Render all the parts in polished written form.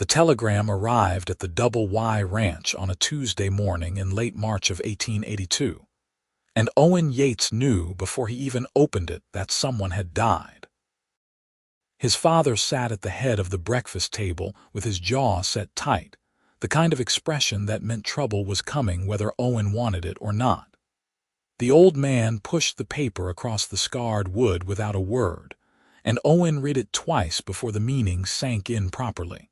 The telegram arrived at the Double Y Ranch on a Tuesday morning in late March of 1882, and Owen Yates knew before he even opened it that someone had died. His father sat at the head of the breakfast table with his jaw set tight, the kind of expression that meant trouble was coming whether Owen wanted it or not. The old man pushed the paper across the scarred wood without a word, and Owen read it twice before the meaning sank in properly.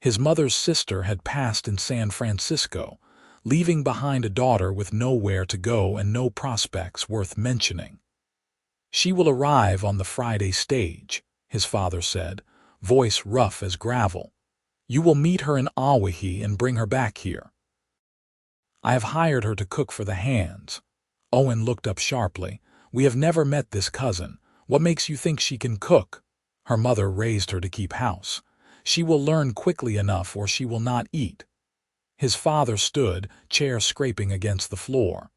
His mother's sister had passed in San Francisco, leaving behind a daughter with nowhere to go and no prospects worth mentioning. "She will arrive on the Friday stage," his father said, voice rough as gravel. "You will meet her in Awahi and bring her back here." "I have hired her to cook for the hands." Owen looked up sharply. "We have never met this cousin. What makes you think she can cook?" Her mother raised her to keep house. "She will learn quickly enough or she will not eat." His father stood, chair scraping against the floor.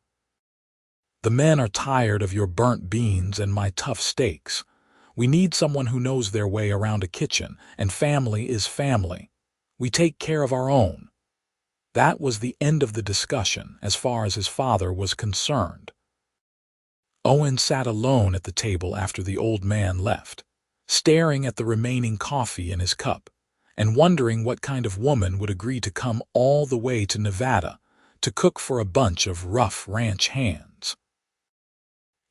"The men are tired of your burnt beans and my tough steaks. We need someone who knows their way around a kitchen, and family is family. We take care of our own." That was the end of the discussion as far as his father was concerned. Owen sat alone at the table after the old man left, staring at the remaining coffee in his cup, and wondering what kind of woman would agree to come all the way to Nevada to cook for a bunch of rough ranch hands.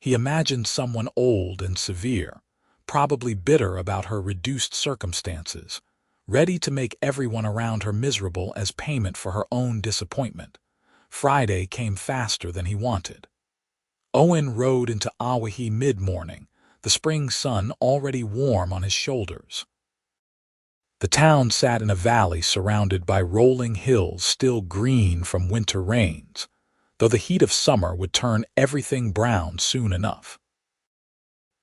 He imagined someone old and severe, probably bitter about her reduced circumstances, ready to make everyone around her miserable as payment for her own disappointment. Friday came faster than he wanted. Owen rode into Awahi mid-morning, the spring sun already warm on his shoulders. The town sat in a valley surrounded by rolling hills still green from winter rains, though the heat of summer would turn everything brown soon enough.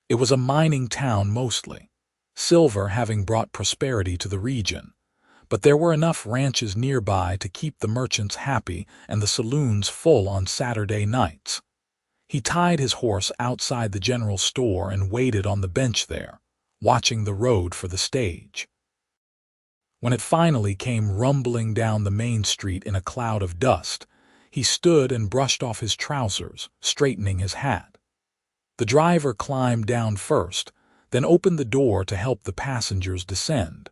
It was a mining town mostly, silver having brought prosperity to the region, but there were enough ranches nearby to keep the merchants happy and the saloons full on Saturday nights. He tied his horse outside the general store and waited on the bench there, watching the road for the stage. When it finally came rumbling down the main street in a cloud of dust, he stood and brushed off his trousers, straightening his hat. The driver climbed down first, then opened the door to help the passengers descend.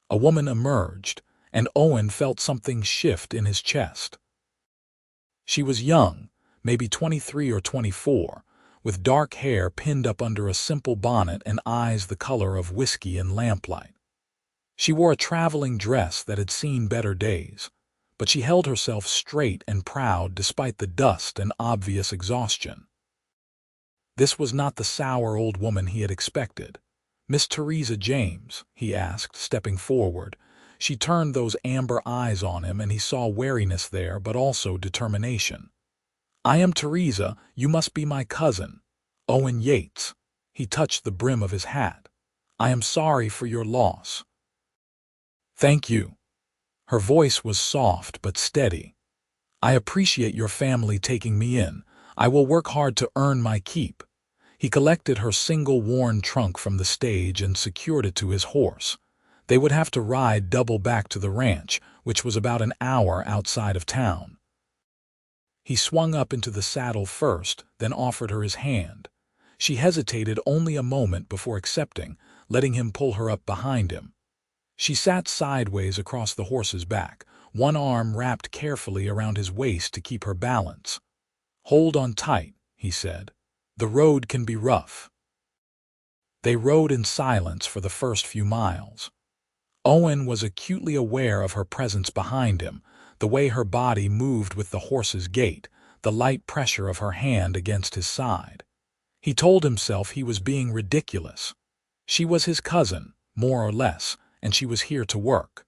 A woman emerged, and Owen felt something shift in his chest. She was young, maybe 23 or 24, with dark hair pinned up under a simple bonnet and eyes the color of whiskey in lamplight. She wore a traveling dress that had seen better days, but she held herself straight and proud despite the dust and obvious exhaustion. This was not the sour old woman he had expected. "Miss Theresa James?" he asked, stepping forward. She turned those amber eyes on him, and he saw wariness there, but also determination. "I am Theresa. You must be my cousin, Owen Yates." He touched the brim of his hat. "I am sorry for your loss." "Thank you." Her voice was soft but steady. "I appreciate your family taking me in. I will work hard to earn my keep." He collected her single worn trunk from the stage and secured it to his horse. They would have to ride double back to the ranch, which was about an hour outside of town. He swung up into the saddle first, then offered her his hand. She hesitated only a moment before accepting, letting him pull her up behind him. She sat sideways across the horse's back, one arm wrapped carefully around his waist to keep her balance. "Hold on tight," he said. "The road can be rough." They rode in silence for the first few miles. Owen was acutely aware of her presence behind him, the way her body moved with the horse's gait, the light pressure of her hand against his side. He told himself he was being ridiculous. She was his cousin, more or less, and she was here to work.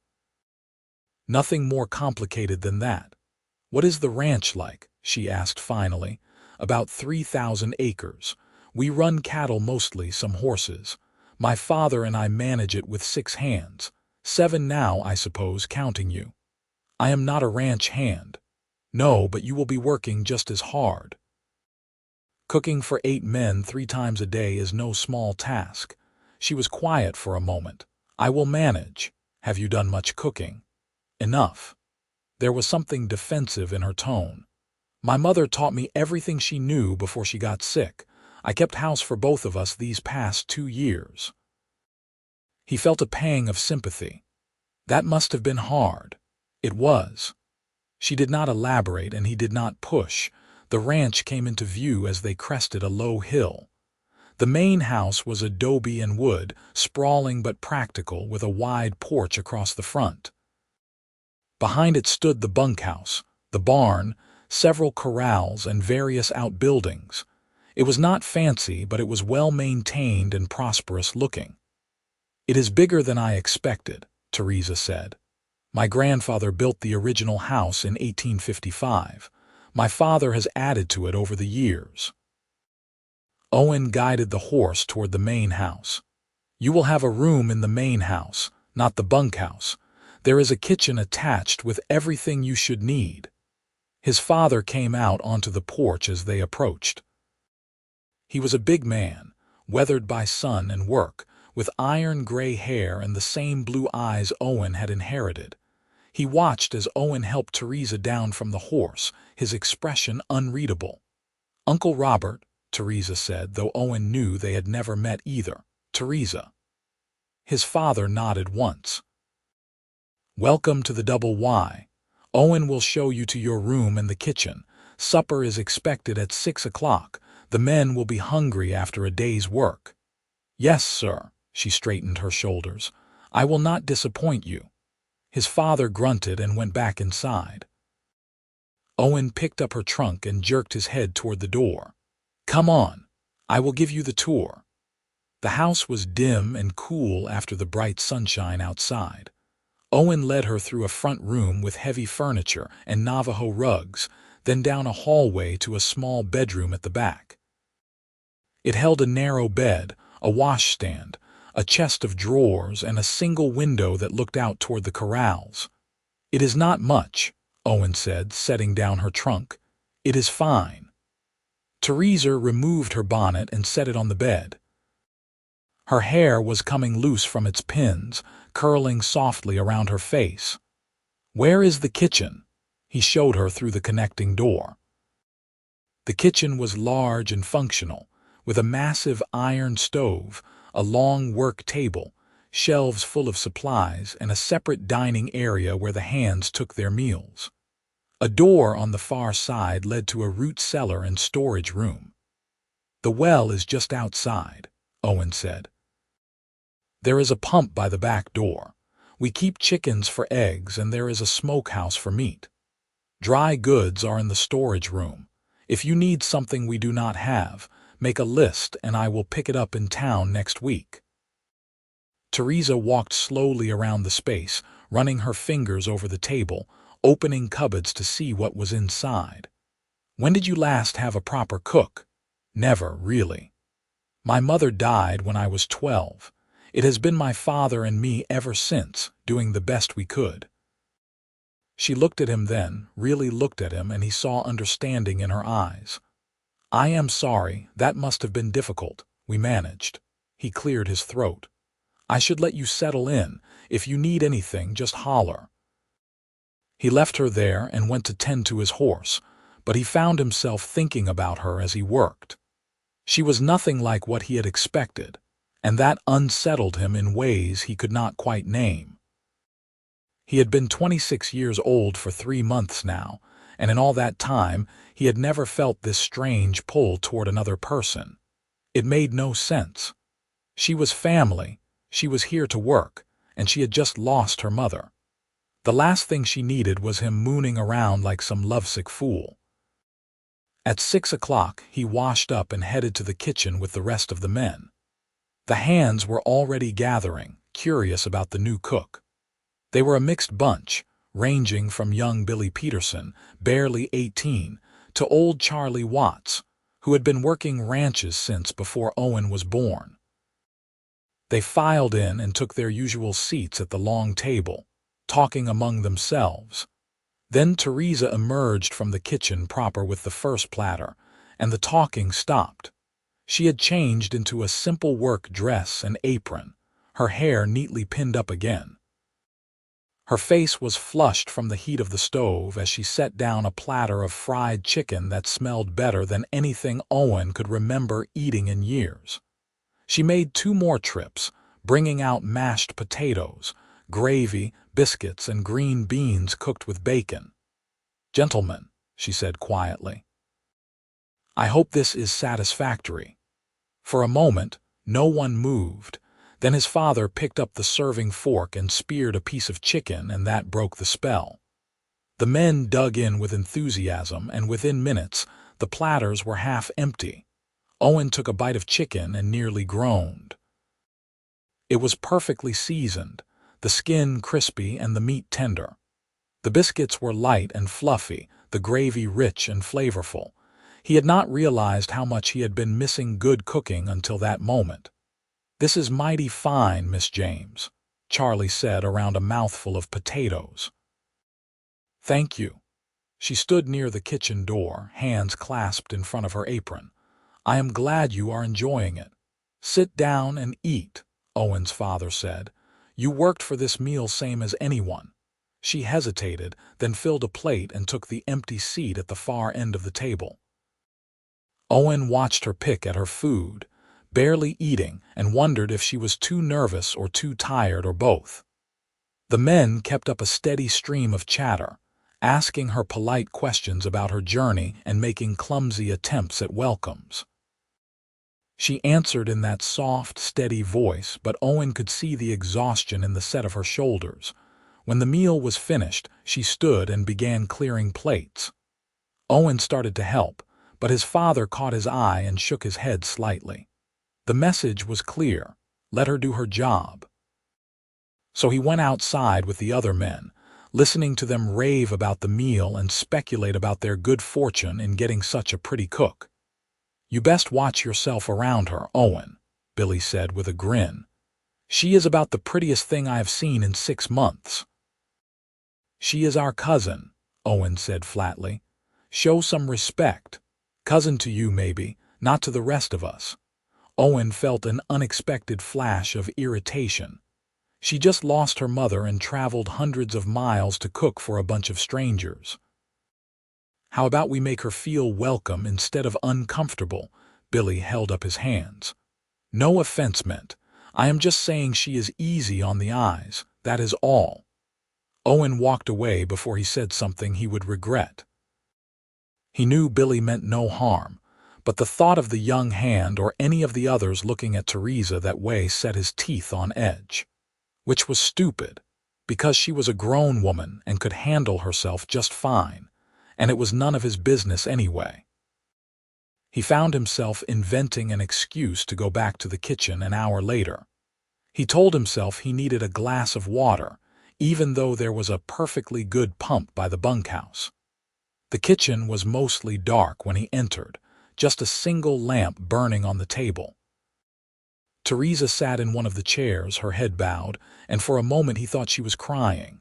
Nothing more complicated than that. "What is the ranch like?" she asked finally. "About 3,000 acres. We run cattle mostly, some horses. My father and I manage it with 6 hands. 7 now, I suppose, counting you." "I am not a ranch hand." "No, but you will be working just as hard. Cooking for 8 men 3 times a day is no small task." She was quiet for a moment. "I will manage." Have you done much cooking? Enough. There was something defensive in her tone. My mother taught me everything she knew before she got sick. I kept house for both of us these past 2 years. He felt a pang of sympathy. That must have been hard. It was. She did not elaborate, and he did not push. The ranch came into view as they crested a low hill. The main house was adobe and wood, sprawling but practical, with a wide porch across the front. Behind it stood the bunkhouse, the barn, several corrals, and various outbuildings. It was not fancy, but it was well maintained and prosperous looking. "It is bigger than I expected," Theresa said. "My grandfather built the original house in 1855. My father has added to it over the years." Owen guided the horse toward the main house. "You will have a room in the main house, not the bunkhouse. There is a kitchen attached with everything you should need." His father came out onto the porch as they approached. He was a big man, weathered by sun and work, with iron-gray hair and the same blue eyes Owen had inherited. He watched as Owen helped Theresa down from the horse, his expression unreadable. "Uncle Robert," Theresa said, though Owen knew they had never met either. "Theresa." His father nodded once. "Welcome to the Double Y. Owen will show you to your room and the kitchen. Supper is expected at 6 o'clock. The men will be hungry after a day's work." "Yes, sir." She straightened her shoulders. "I will not disappoint you." His father grunted and went back inside. Owen picked up her trunk and jerked his head toward the door. "Come on. I will give you the tour." The house was dim and cool after the bright sunshine outside. Owen led her through a front room with heavy furniture and Navajo rugs, then down a hallway to a small bedroom at the back. It held a narrow bed, a washstand, a chest of drawers, and a single window that looked out toward the corrals. "It is not much," Owen said, setting down her trunk. "It is fine." Theresa removed her bonnet and set it on the bed. Her hair was coming loose from its pins, curling softly around her face. "Where is the kitchen?" He showed her through the connecting door. The kitchen was large and functional, with a massive iron stove, a long work table, shelves full of supplies, and a separate dining area where the hands took their meals. A door on the far side led to a root cellar and storage room. "The well is just outside," Owen said. "There is a pump by the back door. We keep chickens for eggs, and there is a smokehouse for meat. Dry goods are in the storage room. If you need something we do not have, make a list and I will pick it up in town next week." Theresa walked slowly around the space, running her fingers over the table, opening cupboards to see what was inside. "When did you last have a proper cook?" "Never, really. My mother died when I was 12. It has been my father and me ever since, doing the best we could." She looked at him then, really looked at him, and he saw understanding in her eyes. "I am sorry, that must have been difficult. We managed." He cleared his throat. "I should let you settle in. If you need anything, just holler." He left her there and went to tend to his horse, but he found himself thinking about her as he worked. She was nothing like what he had expected, and that unsettled him in ways he could not quite name. He had been 26 years old for 3 months now, and in all that time he had never felt this strange pull toward another person. It made no sense. She was family, she was here to work, and she had just lost her mother. The last thing she needed was him mooning around like some lovesick fool. At 6 o'clock he washed up and headed to the kitchen with the rest of the men. The hands were already gathering, curious about the new cook. They were a mixed bunch, ranging from young Billy Peterson, barely 18, to old Charlie Watts, who had been working ranches since before Owen was born. They filed in and took their usual seats at the long table, talking among themselves. Then Theresa emerged from the kitchen proper with the first platter, and the talking stopped. She had changed into a simple work dress and apron, her hair neatly pinned up again. Her face was flushed from the heat of the stove as she set down a platter of fried chicken that smelled better than anything Owen could remember eating in years. She made 2 more trips, bringing out mashed potatoes, gravy, biscuits, and green beans cooked with bacon. "Gentlemen," she said quietly, "I hope this is satisfactory." For a moment, no one moved. Then his father picked up the serving fork and speared a piece of chicken, and that broke the spell. The men dug in with enthusiasm, and within minutes, the platters were half empty. Owen took a bite of chicken and nearly groaned. It was perfectly seasoned, the skin crispy and the meat tender. The biscuits were light and fluffy, the gravy rich and flavorful. He had not realized how much he had been missing good cooking until that moment. "This is mighty fine, Miss James," Charlie said around a mouthful of potatoes. "Thank you." She stood near the kitchen door, hands clasped in front of her apron. "I am glad you are enjoying it." "Sit down and eat," Owen's father said. "You worked for this meal same as anyone." She hesitated, then filled a plate and took the empty seat at the far end of the table. Owen watched her pick at her food, barely eating, and wondered if she was too nervous or too tired or both. The men kept up a steady stream of chatter, asking her polite questions about her journey and making clumsy attempts at welcomes. She answered in that soft, steady voice, but Owen could see the exhaustion in the set of her shoulders. When the meal was finished, she stood and began clearing plates. Owen started to help, but his father caught his eye and shook his head slightly. The message was clear: let her do her job. So he went outside with the other men, listening to them rave about the meal and speculate about their good fortune in getting such a pretty cook. "You best watch yourself around her, Owen," Billy said with a grin. "She is about the prettiest thing I have seen in 6 months." "She is our cousin," Owen said flatly. "Show some respect. Cousin to you, maybe, not to the rest of us." Owen felt an unexpected flash of irritation. She just lost her mother and traveled hundreds of miles to cook for a bunch of strangers. "How about we make her feel welcome instead of uncomfortable?" Billy held up his hands. "No offense meant. I am just saying she is easy on the eyes, that is all." Owen walked away before he said something he would regret. He knew Billy meant no harm, but the thought of the young hand or any of the others looking at Theresa that way set his teeth on edge. Which was stupid, because she was a grown woman and could handle herself just fine, and it was none of his business anyway. He found himself inventing an excuse to go back to the kitchen an hour later. He told himself he needed a glass of water, even though there was a perfectly good pump by the bunkhouse. The kitchen was mostly dark when he entered, just a single lamp burning on the table. Theresa sat in one of the chairs, her head bowed, and for a moment he thought she was crying.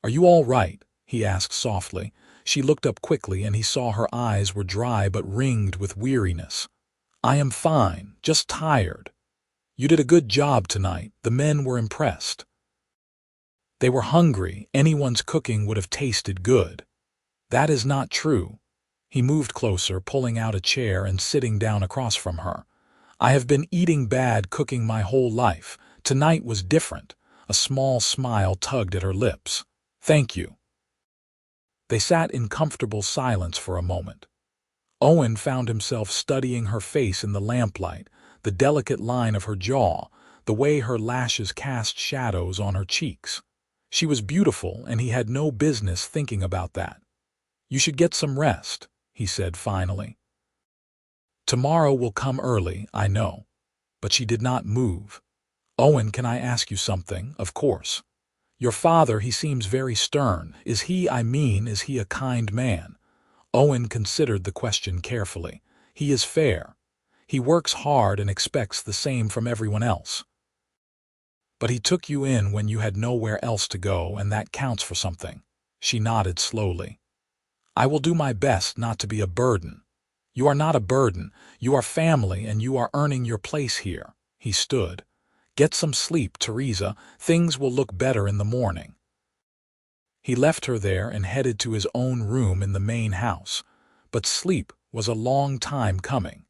"Are you all right?" he asked softly. She looked up quickly, and he saw her eyes were dry but ringed with weariness. "I am fine, just tired. You did a good job tonight. The men were impressed. They were hungry. Anyone's cooking would have tasted good." "That is not true." He moved closer, pulling out a chair and sitting down across from her. "I have been eating bad cooking my whole life. Tonight was different." A small smile tugged at her lips. "Thank you." They sat in comfortable silence for a moment. Owen found himself studying her face in the lamplight, the delicate line of her jaw, the way her lashes cast shadows on her cheeks. She was beautiful, and he had no business thinking about that. "You should get some rest," he said finally. "Tomorrow will come early, I know." But she did not move. "Owen, can I ask you something?" "Of course." "Your father, he seems very stern. Is he a kind man?" Owen considered the question carefully. "He is fair. He works hard and expects the same from everyone else. But he took you in when you had nowhere else to go, and that counts for something." She nodded slowly. "I will do my best not to be a burden." "You are not a burden. You are family, and you are earning your place here." He stood. "Get some sleep, Theresa. Things will look better in the morning." He left her there and headed to his own room in the main house, but sleep was a long time coming.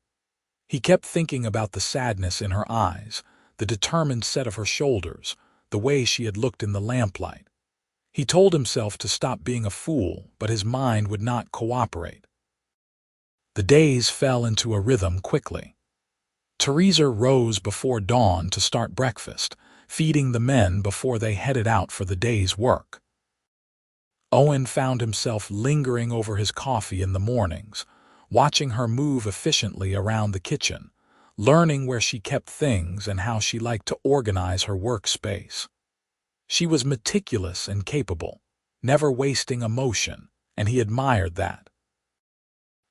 He kept thinking about the sadness in her eyes, the determined set of her shoulders, the way she had looked in the lamplight. He told himself to stop being a fool, but his mind would not cooperate. The days fell into a rhythm quickly. Theresa rose before dawn to start breakfast, feeding the men before they headed out for the day's work. Owen found himself lingering over his coffee in the mornings, watching her move efficiently around the kitchen, learning where she kept things and how she liked to organize her workspace. She was meticulous and capable, never wasting emotion, and he admired that.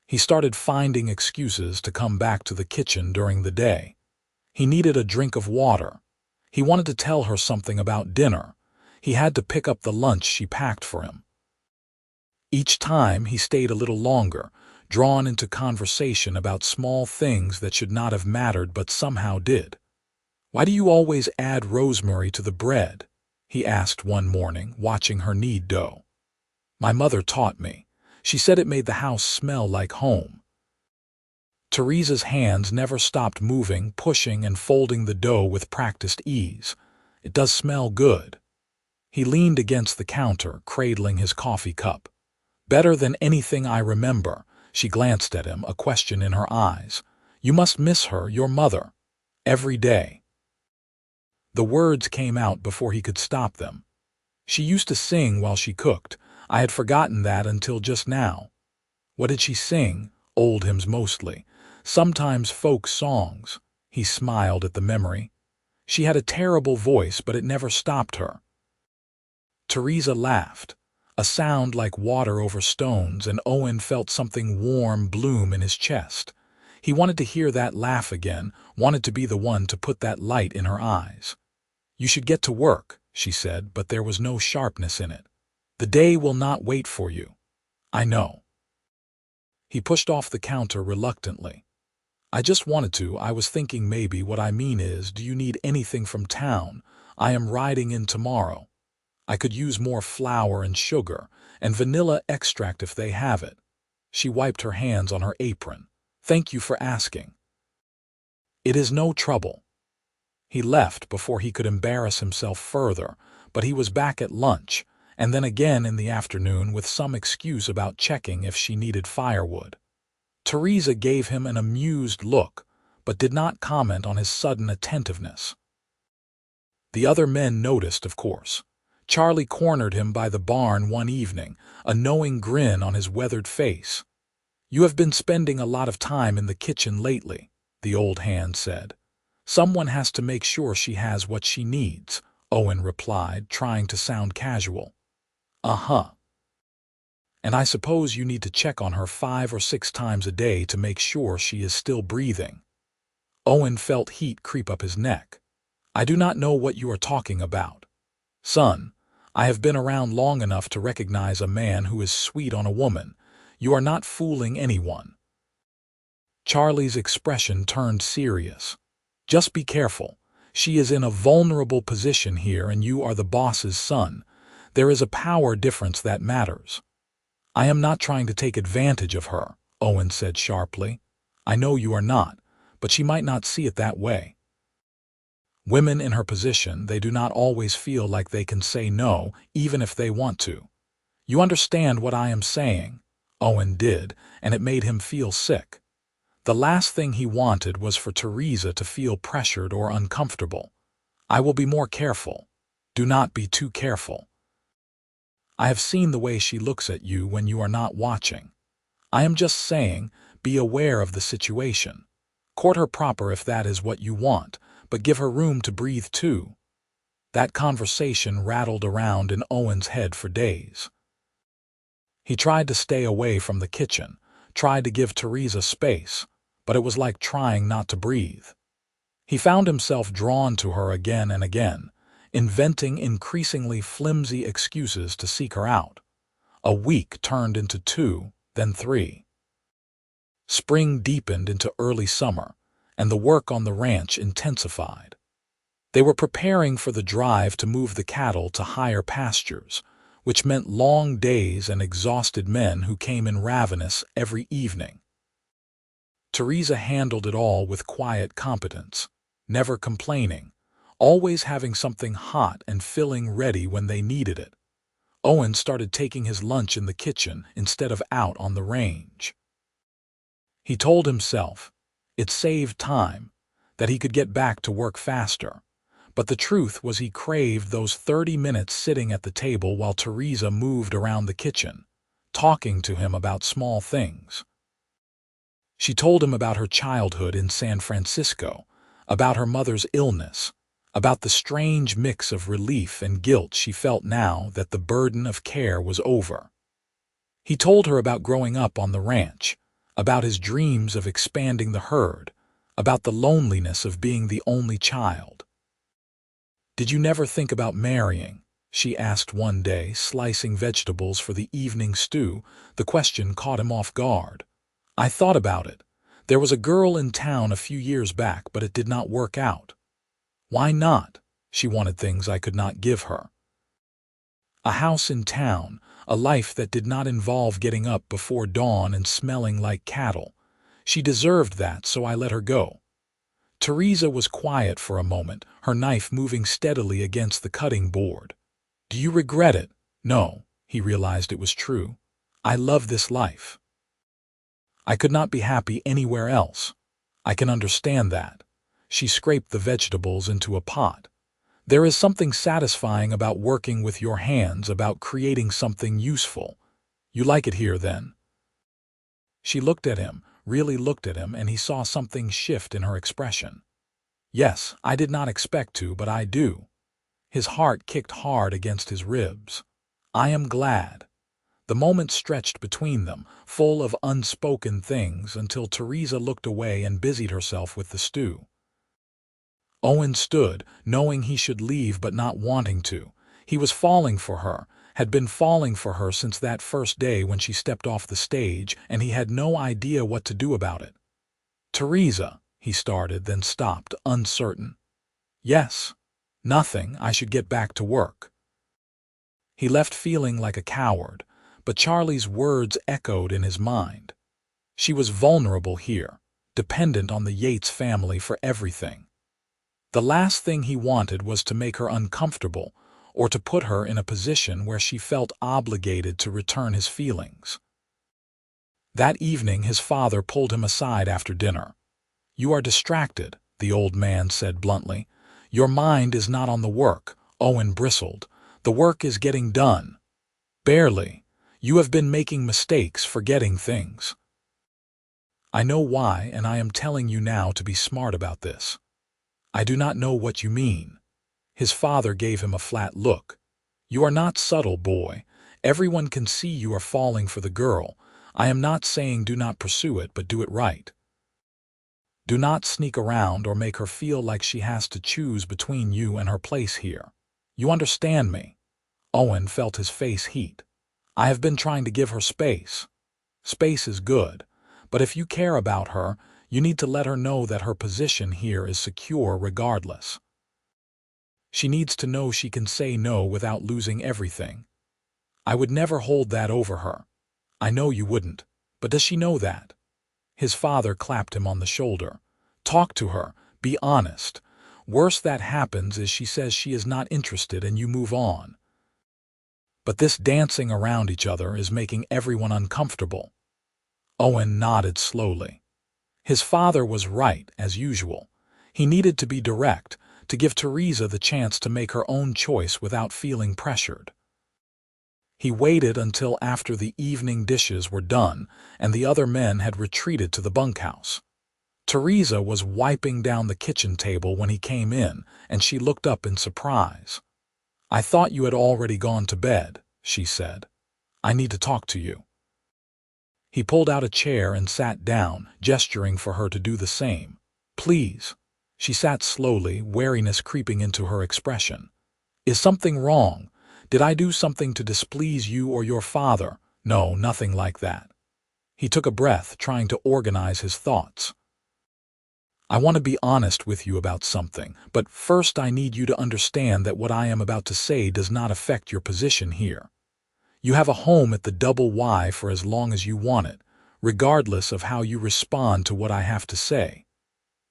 He started finding excuses to come back to the kitchen during the day. He needed a drink of water. He wanted to tell her something about dinner. He had to pick up the lunch she packed for him. Each time he stayed a little longer, drawn into conversation about small things that should not have mattered but somehow did. "Why do you always add rosemary to the bread?" he asked one morning, watching her knead dough. "My mother taught me. She said it made the house smell like home." Theresa's hands never stopped moving, pushing and folding the dough with practiced ease. "It does smell good." He leaned against the counter, cradling his coffee cup. "Better than anything I remember." She glanced at him, a question in her eyes. "You must miss her, your mother. Every day." The words came out before he could stop them. "She used to sing while she cooked. I had forgotten that until just now." "What did she sing?" "Old hymns mostly. Sometimes folk songs." He smiled at the memory. "She had a terrible voice, but it never stopped her." Theresa laughed, a sound like water over stones, and Owen felt something warm bloom in his chest. He wanted to hear that laugh again, wanted to be the one to put that light in her eyes. "You should get to work," she said, but there was no sharpness in it. "The day will not wait for you." "I know." He pushed off the counter reluctantly. "I just wanted to. I was thinking maybe what I mean is, do you need anything from town? I am riding in tomorrow. I could use more flour and sugar, and vanilla extract if they have it." She wiped her hands on her apron. "Thank you for asking." "It is no trouble." He left before he could embarrass himself further, but he was back at lunch, and then again in the afternoon with some excuse about checking if she needed firewood. Theresa gave him an amused look, but did not comment on his sudden attentiveness. The other men noticed, of course. Charlie cornered him by the barn one evening, a knowing grin on his weathered face. "You have been spending a lot of time in the kitchen lately," the old hand said. "Someone has to make sure she has what she needs," Owen replied, trying to sound casual. "Uh-huh. And I suppose you need to check on her 5 or 6 times a day to make sure she is still breathing." Owen felt heat creep up his neck. "I do not know what you are talking about." "Son, I have been around long enough to recognize a man who is sweet on a woman. You are not fooling anyone." Charlie's expression turned serious. "Just be careful. She is in a vulnerable position here and you are the boss's son. There is a power difference that matters." "I am not trying to take advantage of her," Owen said sharply. "I know you are not, but she might not see it that way. Women in her position, they do not always feel like they can say no, even if they want to. You understand what I am saying?" Owen did, and it made him feel sick. The last thing he wanted was for Theresa to feel pressured or uncomfortable. "I will be more careful." "Do not be too careful. I have seen the way she looks at you when you are not watching. I am just saying, be aware of the situation. Court her proper if that is what you want, but give her room to breathe too." That conversation rattled around in Owen's head for days. He tried to stay away from the kitchen, tried to give Theresa space, but it was like trying not to breathe. He found himself drawn to her again and again, inventing increasingly flimsy excuses to seek her out. A week turned into 2, then 3. Spring deepened into early summer, and the work on the ranch intensified. They were preparing for the drive to move the cattle to higher pastures, which meant long days and exhausted men who came in ravenous every evening. Theresa handled it all with quiet competence, never complaining, always having something hot and filling ready when they needed it. Owen started taking his lunch in the kitchen instead of out on the range. He told himself it saved time, that he could get back to work faster. But the truth was he craved those 30 minutes sitting at the table while Theresa moved around the kitchen, talking to him about small things. She told him about her childhood in San Francisco, about her mother's illness, about the strange mix of relief and guilt she felt now that the burden of care was over. He told her about growing up on the ranch, about his dreams of expanding the herd, about the loneliness of being the only child. "Did you never think about marrying?" she asked one day, slicing vegetables for the evening stew. The question caught him off guard. "I thought about it. There was a girl in town a few years back, but it did not work out." "Why not?" "She wanted things I could not give her. A house in town, a life that did not involve getting up before dawn and smelling like cattle. She deserved that, so I let her go." Theresa was quiet for a moment, her knife moving steadily against the cutting board. "Do you regret it?" "No," he realized it was true. "I love this life. I could not be happy anywhere else. I can understand that." She scraped the vegetables into a pot. "There is something satisfying about working with your hands, about creating something useful. You like it here, then?" She looked at him, really looked at him, and he saw something shift in her expression. "Yes, I did not expect to, but I do." His heart kicked hard against his ribs. "I am glad." The moment stretched between them, full of unspoken things, until Theresa looked away and busied herself with the stew. Owen stood, knowing he should leave but not wanting to. He was falling for her, had been falling for her since that first day when she stepped off the stage, and he had no idea what to do about it. "Theresa," he started, then stopped, uncertain. "Yes. Nothing. I should get back to work." He left feeling like a coward, but Charlie's words echoed in his mind. She was vulnerable here, dependent on the Yates family for everything. The last thing he wanted was to make her uncomfortable, or to put her in a position where she felt obligated to return his feelings. That evening his father pulled him aside after dinner. "You are distracted," the old man said bluntly. "Your mind is not on the work." Owen bristled. "The work is getting done." "Barely. You have been making mistakes, forgetting things." "I know why, and I am telling you now to be smart about this." "I do not know what you mean." His father gave him a flat look. "You are not subtle, boy. Everyone can see you are falling for the girl. I am not saying do not pursue it, but do it right. Do not sneak around or make her feel like she has to choose between you and her place here. You understand me?" Owen felt his face heat. "I have been trying to give her space." "Space is good, but if you care about her, you need to let her know that her position here is secure regardless. She needs to know she can say no without losing everything. I would never hold that over her. I know you wouldn't, but does she know that?" His father clapped him on the shoulder. "Talk to her, be honest. Worst that happens is she says she is not interested and you move on. But this dancing around each other is making everyone uncomfortable." Owen nodded slowly. His father was right, as usual. He needed to be direct, to give Theresa the chance to make her own choice without feeling pressured. He waited until after the evening dishes were done and the other men had retreated to the bunkhouse. Theresa was wiping down the kitchen table when he came in, and she looked up in surprise. "I thought you had already gone to bed," she said. "I need to talk to you." He pulled out a chair and sat down, gesturing for her to do the same. "Please." She sat slowly, wariness creeping into her expression. "Is something wrong? Did I do something to displease you or your father?" "No, nothing like that." He took a breath, trying to organize his thoughts. "I want to be honest with you about something, but first I need you to understand that what I am about to say does not affect your position here." You have a home at the Double Y for as long as you want it, regardless of how you respond to what I have to say.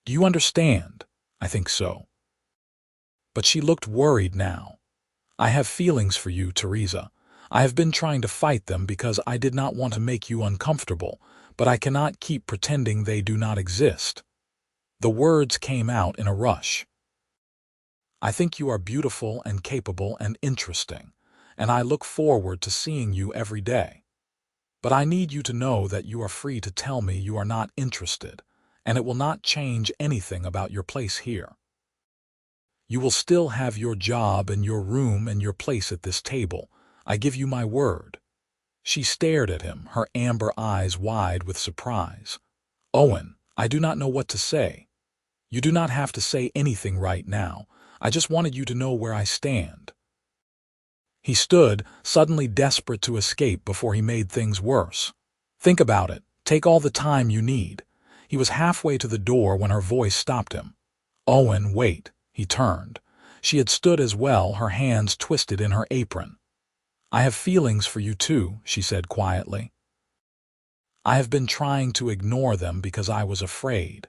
Do you understand? I think so. But she looked worried now. I have feelings for you, Theresa. I have been trying to fight them because I did not want to make you uncomfortable, but I cannot keep pretending they do not exist. The words came out in a rush. I think you are beautiful and capable and interesting, and I look forward to seeing you every day. But I need you to know that you are free to tell me you are not interested, and it will not change anything about your place here. You will still have your job and your room and your place at this table. I give you my word. She stared at him, her amber eyes wide with surprise. Owen, I do not know what to say. You do not have to say anything right now. I just wanted you to know where I stand. He stood, suddenly desperate to escape before he made things worse. Think about it. Take all the time you need. He was halfway to the door when her voice stopped him. Owen, wait. He turned. She had stood as well, her hands twisted in her apron. I have feelings for you too, she said quietly. I have been trying to ignore them because I was afraid.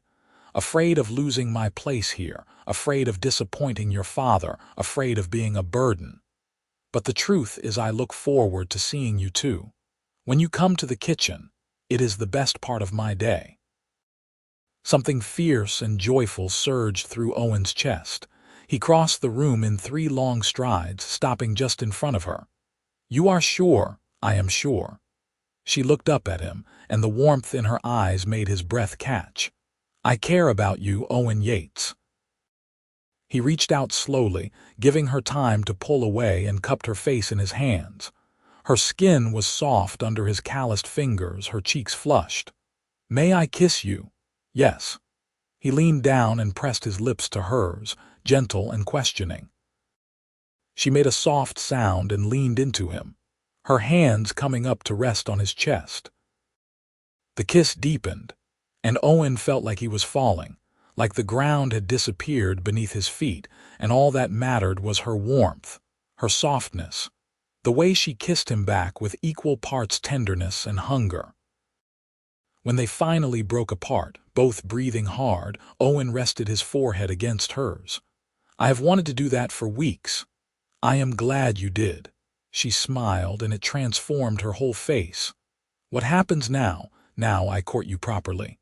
Afraid of losing my place here, afraid of disappointing your father, afraid of being a burden. But the truth is I look forward to seeing you too. When you come to the kitchen, it is the best part of my day. Something fierce and joyful surged through Owen's chest. He crossed the room in 3 long strides, stopping just in front of her. You are sure? I am sure. She looked up at him, and the warmth in her eyes made his breath catch. I care about you, Owen Yates. He reached out slowly, giving her time to pull away, and cupped her face in his hands. Her skin was soft under his calloused fingers, her cheeks flushed. May I kiss you? Yes. He leaned down and pressed his lips to hers, gentle and questioning. She made a soft sound and leaned into him, her hands coming up to rest on his chest. The kiss deepened, and Owen felt like he was falling, like the ground had disappeared beneath his feet, and all that mattered was her warmth, her softness, the way she kissed him back with equal parts tenderness and hunger. When they finally broke apart, both breathing hard, Owen rested his forehead against hers. I have wanted to do that for weeks. I am glad you did. She smiled, and it transformed her whole face. What happens now? Now I court you properly.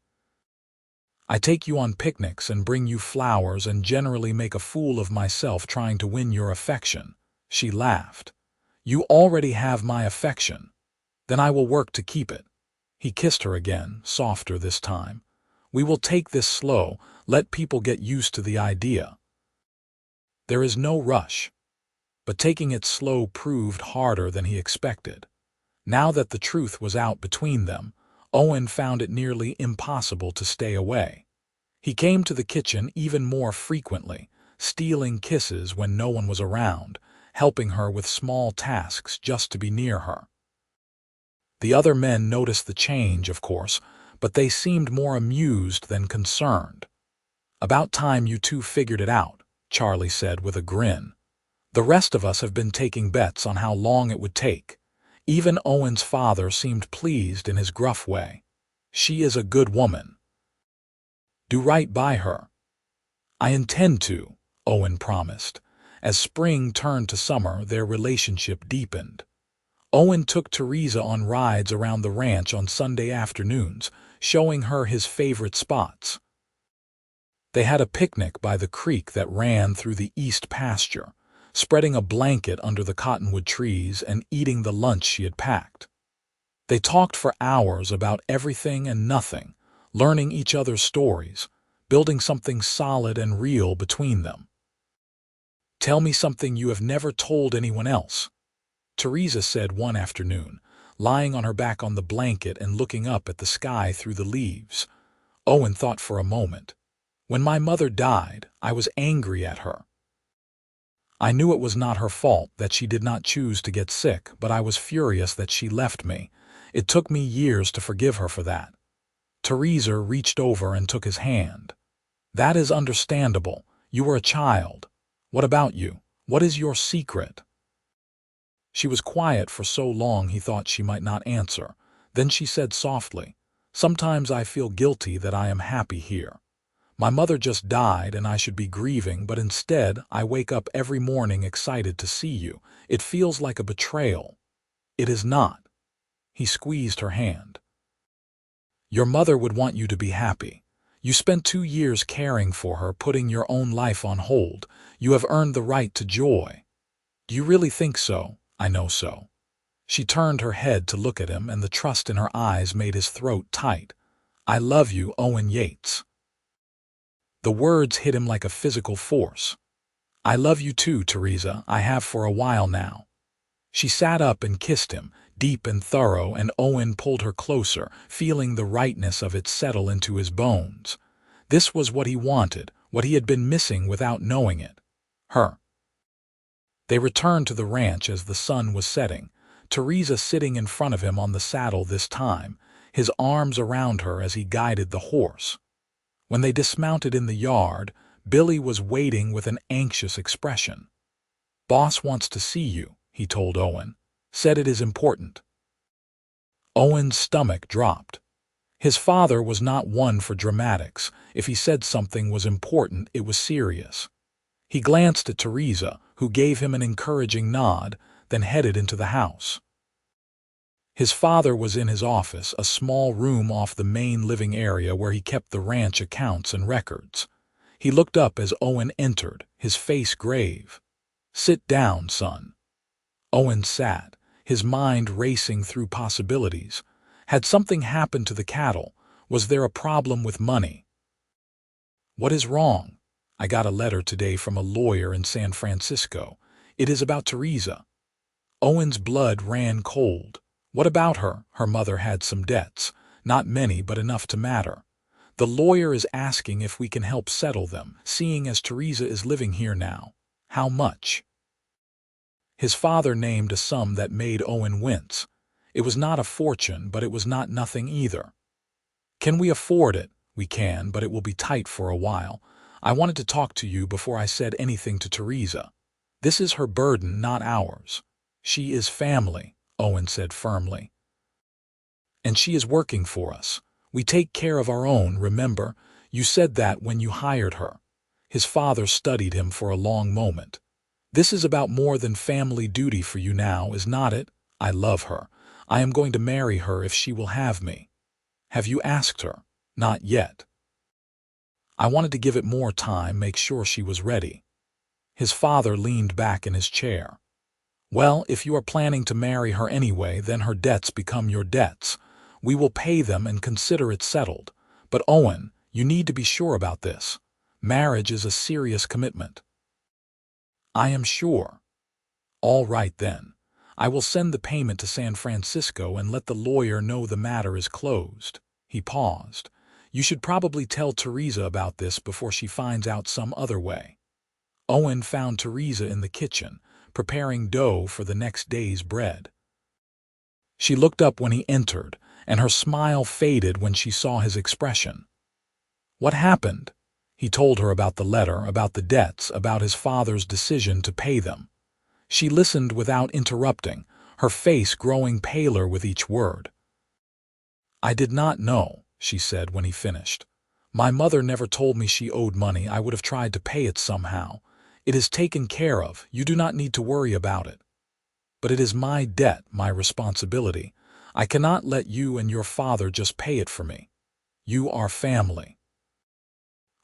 I take you on picnics and bring you flowers and generally make a fool of myself trying to win your affection. She laughed. You already have my affection. Then I will work to keep it. He kissed her again, softer this time. We will take this slow, let people get used to the idea. There is no rush. But taking it slow proved harder than he expected. Now that the truth was out between them, Owen found it nearly impossible to stay away. He came to the kitchen even more frequently, stealing kisses when no one was around, helping her with small tasks just to be near her. The other men noticed the change, of course, but they seemed more amused than concerned. About time you two figured it out, Charlie said with a grin. The rest of us have been taking bets on how long it would take. Even Owen's father seemed pleased in his gruff way. She is a good woman. Do right by her. I intend to, Owen promised. As spring turned to summer, their relationship deepened. Owen took Theresa on rides around the ranch on Sunday afternoons, showing her his favorite spots. They had a picnic by the creek that ran through the east pasture, spreading a blanket under the cottonwood trees and eating the lunch she had packed. They talked for hours about everything and nothing, learning each other's stories, building something solid and real between them. Tell me something you have never told anyone else, Theresa said one afternoon, lying on her back on the blanket and looking up at the sky through the leaves. Owen thought for a moment. When my mother died, I was angry at her. I knew it was not her fault that she did not choose to get sick, but I was furious that she left me. It took me years to forgive her for that. Theresa reached over and took his hand. That is understandable. You were a child. What about you? What is your secret? She was quiet for so long he thought she might not answer. Then she said softly, "Sometimes I feel guilty that I am happy here. My mother just died and I should be grieving, but instead I wake up every morning excited to see you. It feels like a betrayal." "It is not." He squeezed her hand. "Your mother would want you to be happy. You spent 2 years caring for her, putting your own life on hold. You have earned the right to joy." "Do you really think so?" "I know so." She turned her head to look at him, and the trust in her eyes made his throat tight. "I love you, Owen Yates." The words hit him like a physical force. "I love you too, Theresa. I have for a while now." She sat up and kissed him, deep and thorough, and Owen pulled her closer, feeling the rightness of it settle into his bones. This was what he wanted, what he had been missing without knowing it. Her. They returned to the ranch as the sun was setting, Theresa sitting in front of him on the saddle this time, his arms around her as he guided the horse. When they dismounted in the yard, Billy was waiting with an anxious expression. "Boss wants to see you," he told Owen. "Said it is important." Owen's stomach dropped. His father was not one for dramatics. If he said something was important, it was serious. He glanced at Theresa, who gave him an encouraging nod, then headed into the house. His father was in his office, a small room off the main living area where he kept the ranch accounts and records. He looked up as Owen entered, his face grave. "Sit down, son." Owen sat, his mind racing through possibilities. Had something happened to the cattle? Was there a problem with money? "What is wrong?" "I got a letter today from a lawyer in San Francisco. It is about Theresa." Owen's blood ran cold. What about her? Her mother had some debts. Not many, but enough to matter. The lawyer is asking if we can help settle them, seeing as Theresa is living here now. How much? His father named a sum that made Owen wince. It was not a fortune, but it was not nothing either. "Can we afford it?" "We can, but it will be tight for a while. I wanted to talk to you before I said anything to Theresa. This is her burden, not ours." "She is family," Owen said firmly. "And she is working for us. We take care of our own, remember? You said that when you hired her." His father studied him for a long moment. "This is about more than family duty for you now, is not it? I love her. I am going to marry her if she will have me." "Have you asked her?" "Not yet. I wanted to give it more time, make sure she was ready." His father leaned back in his chair. "Well, if you are planning to marry her anyway, then her debts become your debts. We will pay them and consider it settled. But Owen, you need to be sure about this. Marriage is a serious commitment." "I am sure." "All right then. I will send the payment to San Francisco and let the lawyer know the matter is closed." He paused. "You should probably tell Theresa about this before she finds out some other way." Owen found Theresa in the kitchen, preparing dough for the next day's bread. She looked up when he entered, and her smile faded when she saw his expression. "What happened?" He told her about the letter, about the debts, about his father's decision to pay them. She listened without interrupting, her face growing paler with each word. "I did not know," she said when he finished. "My mother never told me she owed money. I would have tried to pay it somehow. It is taken care of. You do not need to worry about it. But it is my debt, my responsibility. I cannot let you and your father just pay it for me. You are family.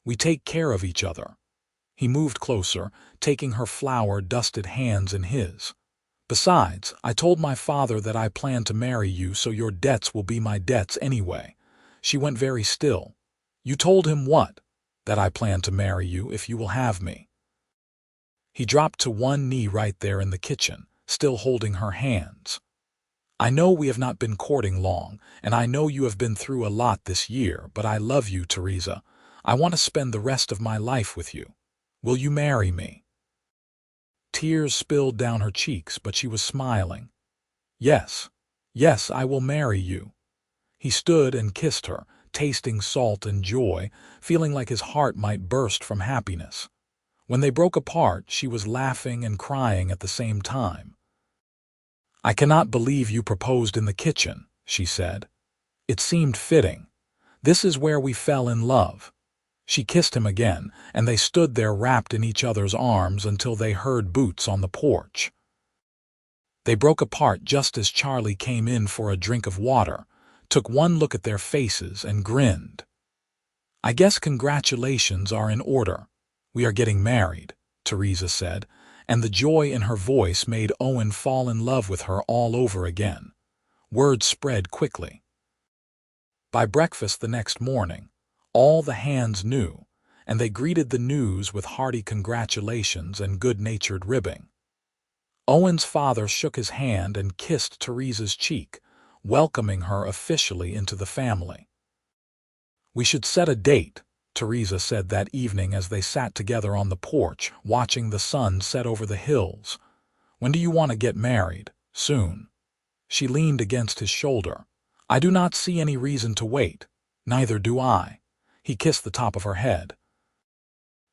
We take care of each other." He moved closer, taking her flour-dusted hands in his. "Besides, I told my father that I plan to marry you, so your debts will be my debts anyway." She went very still. "You told him what?" "That I plan to marry you if you will have me." He dropped to one knee right there in the kitchen, still holding her hands. "I know we have not been courting long, and I know you have been through a lot this year, but I love you, Theresa. I want to spend the rest of my life with you. Will you marry me?" Tears spilled down her cheeks, but she was smiling. "Yes, yes, I will marry you." He stood and kissed her, tasting salt and joy, feeling like his heart might burst from happiness. When they broke apart, she was laughing and crying at the same time. "I cannot believe you proposed in the kitchen," she said. "It seemed fitting. This is where we fell in love." She kissed him again, and they stood there wrapped in each other's arms until they heard boots on the porch. They broke apart just as Charlie came in for a drink of water, took one look at their faces, and grinned. "I guess congratulations are in order. We are getting married," Theresa said, and the joy in her voice made Owen fall in love with her all over again. Word spread quickly. By breakfast the next morning, all the hands knew, and they greeted the news with hearty congratulations and good-natured ribbing. Owen's father shook his hand and kissed Theresa's cheek, welcoming her officially into the family. "We should set a date," Theresa said that evening as they sat together on the porch, watching the sun set over the hills. "When do you want to get married?" "Soon." She leaned against his shoulder. "I do not see any reason to wait." "Neither do I." He kissed the top of her head.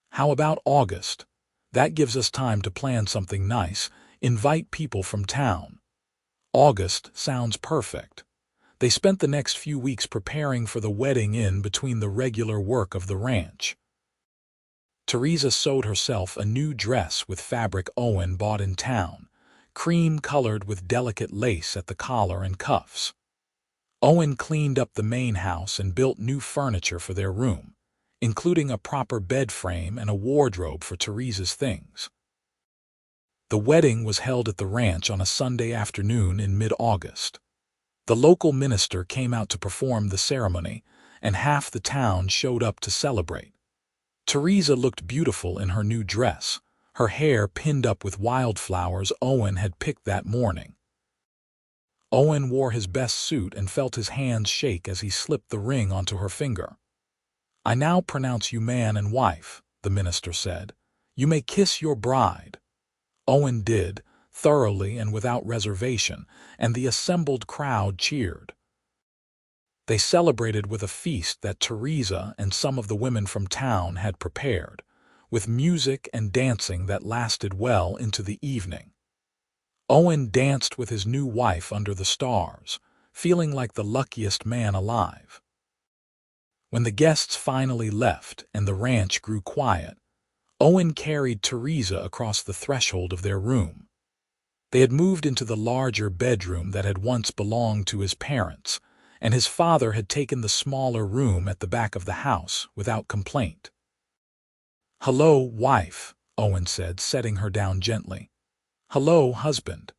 "How about August? That gives us time to plan something nice, invite people from town." "August sounds perfect." They spent the next few weeks preparing for the wedding in between the regular work of the ranch. Theresa sewed herself a new dress with fabric Owen bought in town, cream-colored with delicate lace at the collar and cuffs. Owen cleaned up the main house and built new furniture for their room, including a proper bed frame and a wardrobe for Theresa's things. The wedding was held at the ranch on a Sunday afternoon in mid-August. The local minister came out to perform the ceremony, and half the town showed up to celebrate. Theresa looked beautiful in her new dress, her hair pinned up with wildflowers Owen had picked that morning. Owen wore his best suit and felt his hands shake as he slipped the ring onto her finger. "I now pronounce you man and wife," the minister said. "You may kiss your bride." Owen did, thoroughly and without reservation, and the assembled crowd cheered. They celebrated with a feast that Theresa and some of the women from town had prepared, with music and dancing that lasted well into the evening. Owen danced with his new wife under the stars, feeling like the luckiest man alive. When the guests finally left and the ranch grew quiet, Owen carried Theresa across the threshold of their room. They had moved into the larger bedroom that had once belonged to his parents, and his father had taken the smaller room at the back of the house without complaint. "Hello, wife," Owen said, setting her down gently. "Hello, husband."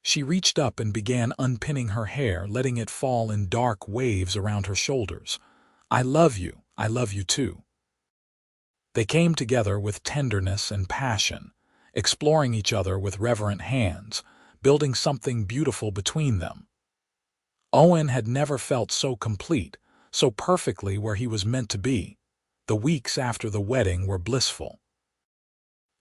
She reached up and began unpinning her hair, letting it fall in dark waves around her shoulders. I love you too." They came together with tenderness and passion, exploring each other with reverent hands, building something beautiful between them. Owen had never felt so complete, so perfectly where he was meant to be. The weeks after the wedding were blissful.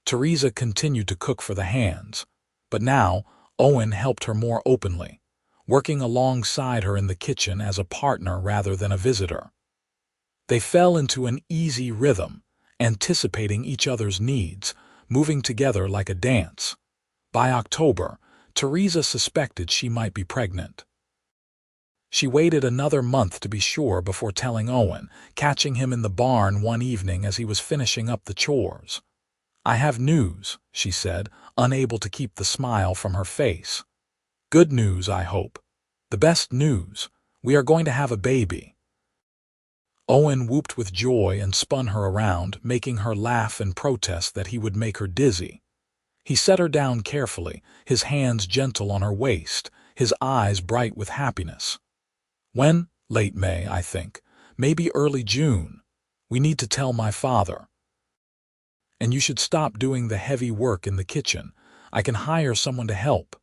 Theresa continued to cook for the hands, but now Owen helped her more openly, working alongside her in the kitchen as a partner rather than a visitor. They fell into an easy rhythm, anticipating each other's needs, moving together like a dance. By October, Theresa suspected she might be pregnant. She waited another month to be sure before telling Owen, catching him in the barn one evening as he was finishing up the chores. "I have news," she said, unable to keep the smile from her face. "Good news, I hope." "The best news. We are going to have a baby." Owen whooped with joy and spun her around, making her laugh and protest that he would make her dizzy. He set her down carefully, his hands gentle on her waist, his eyes bright with happiness. "When? Late May, I think. Maybe early June. We need to tell my father. And you should stop doing the heavy work in the kitchen. I can hire someone to help."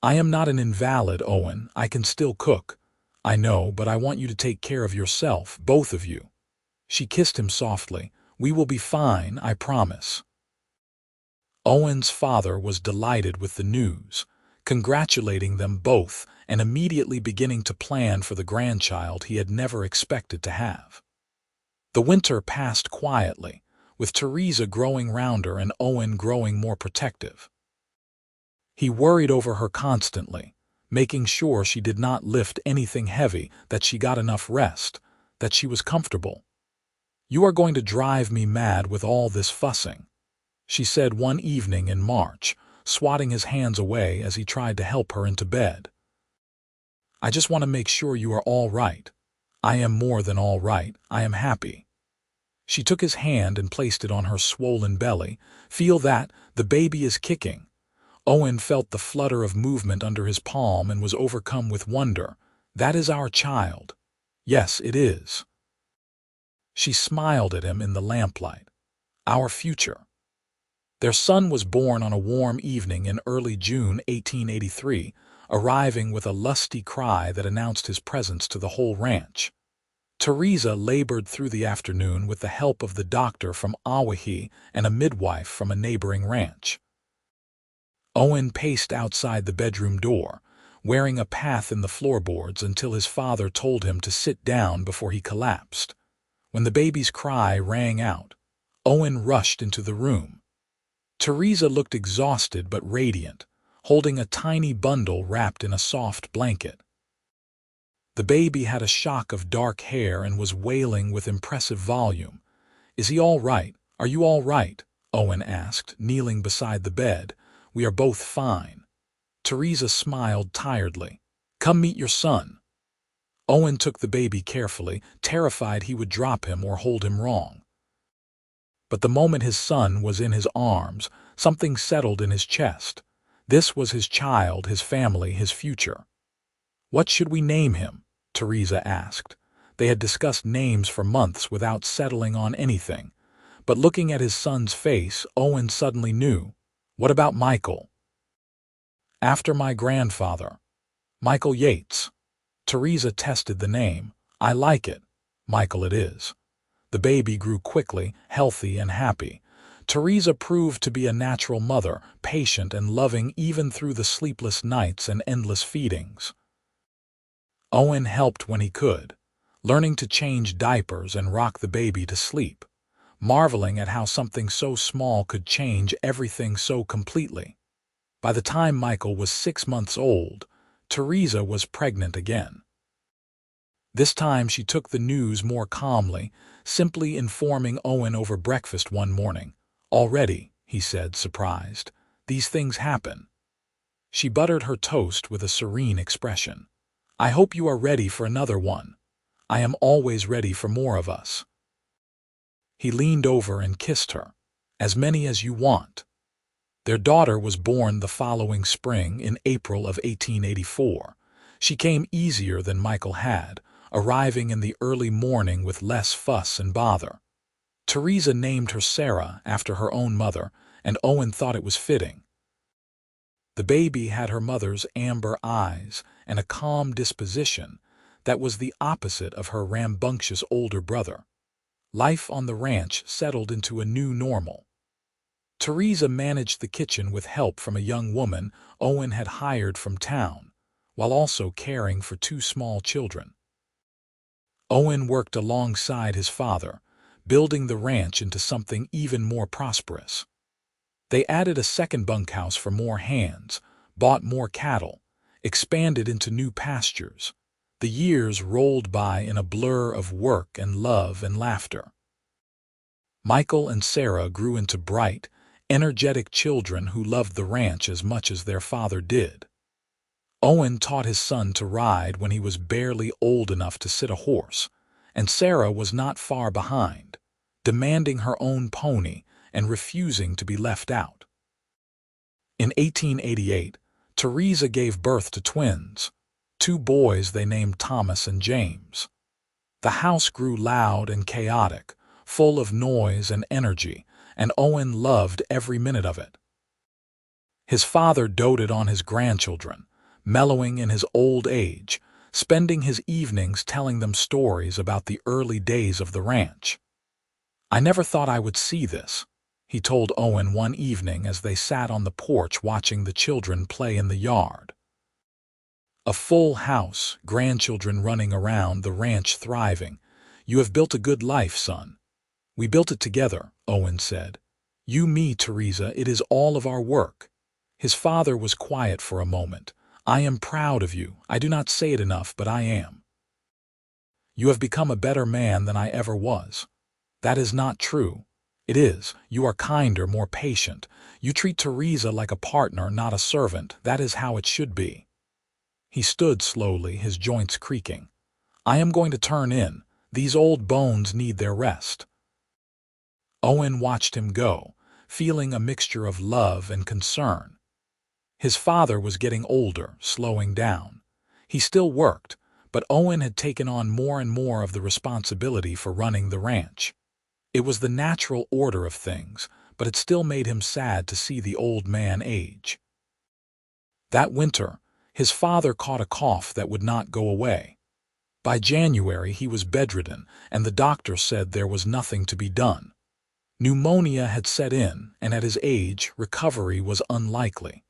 "I am not an invalid, Owen. I can still cook." "I know, but I want you to take care of yourself, both of you." She kissed him softly. "We will be fine, I promise." Owen's father was delighted with the news, congratulating them both and immediately beginning to plan for the grandchild he had never expected to have. The winter passed quietly, with Theresa growing rounder and Owen growing more protective. He worried over her constantly, making sure she did not lift anything heavy, that she got enough rest, that she was comfortable. "You are going to drive me mad with all this fussing," she said one evening in March, swatting his hands away as he tried to help her into bed. "I just want to make sure you are all right." "I am more than all right. I am happy." She took his hand and placed it on her swollen belly. "Feel that? The baby is kicking." Owen felt the flutter of movement under his palm and was overcome with wonder. "That is our child." "Yes, it is." She smiled at him in the lamplight. "Our future." Their son was born on a warm evening in early June 1883, arriving with a lusty cry that announced his presence to the whole ranch. Theresa labored through the afternoon with the help of the doctor from Awahi and a midwife from a neighboring ranch. Owen paced outside the bedroom door, wearing a path in the floorboards until his father told him to sit down before he collapsed. When the baby's cry rang out, Owen rushed into the room. Theresa looked exhausted but radiant, holding a tiny bundle wrapped in a soft blanket. The baby had a shock of dark hair and was wailing with impressive volume. "Is he all right? Are you all right?" Owen asked, kneeling beside the bed. "We are both fine." Theresa smiled tiredly. "Come meet your son." Owen took the baby carefully, terrified he would drop him or hold him wrong. But the moment his son was in his arms, something settled in his chest. This was his child, his family, his future. "What should we name him?" Theresa asked. They had discussed names for months without settling on anything. But looking at his son's face, Owen suddenly knew. "What about Michael?" "After my grandfather. Michael Yates." Theresa tested the name. "I like it." "Michael it is." The baby grew quickly, healthy and happy. Theresa proved to be a natural mother, patient and loving even through the sleepless nights and endless feedings. Owen helped when he could, learning to change diapers and rock the baby to sleep, marveling at how something so small could change everything so completely. By the time Michael was 6 months old, Theresa was pregnant again. This time she took the news more calmly, simply informing Owen over breakfast one morning. "Already," he said, surprised. "These things happen." She buttered her toast with a serene expression. "I hope you are ready for another one." "I am always ready for more of us." He leaned over and kissed her. "As many as you want." Their daughter was born the following spring in April of 1884. She came easier than Michael had, arriving in the early morning with less fuss and bother. Theresa named her Sarah after her own mother, and Owen thought it was fitting. The baby had her mother's amber eyes and a calm disposition that was the opposite of her rambunctious older brother. Life on the ranch settled into a new normal. Theresa managed the kitchen with help from a young woman Owen had hired from town, while also caring for 2 small children. Owen worked alongside his father, building the ranch into something even more prosperous. They added a second bunkhouse for more hands, bought more cattle, expanded into new pastures. The years rolled by in a blur of work and love and laughter. Michael and Sarah grew into bright, energetic children who loved the ranch as much as their father did. Owen taught his son to ride when he was barely old enough to sit a horse, and Sarah was not far behind, demanding her own pony and refusing to be left out. In 1888, Theresa gave birth to twins, 2 boys they named Thomas and James. The house grew loud and chaotic, full of noise and energy, and Owen loved every minute of it. His father doted on his grandchildren, mellowing in his old age, spending his evenings telling them stories about the early days of the ranch. "I never thought I would see this," he told Owen one evening as they sat on the porch watching the children play in the yard. "A full house, grandchildren running around, the ranch thriving. You have built a good life, son." "We built it together," Owen said. "You, me, Theresa, it is all of our work." His father was quiet for a moment. "I am proud of you. I do not say it enough, but I am. You have become a better man than I ever was." "That is not true." "It is. You are kinder, more patient. You treat Theresa like a partner, not a servant. That is how it should be." He stood slowly, his joints creaking. "I am going to turn in. These old bones need their rest." Owen watched him go, feeling a mixture of love and concern. His father was getting older, slowing down. He still worked, but Owen had taken on more and more of the responsibility for running the ranch. It was the natural order of things, but it still made him sad to see the old man age. That winter, his father caught a cough that would not go away. By January he was bedridden, and the doctor said there was nothing to be done. Pneumonia had set in, and at his age, recovery was unlikely.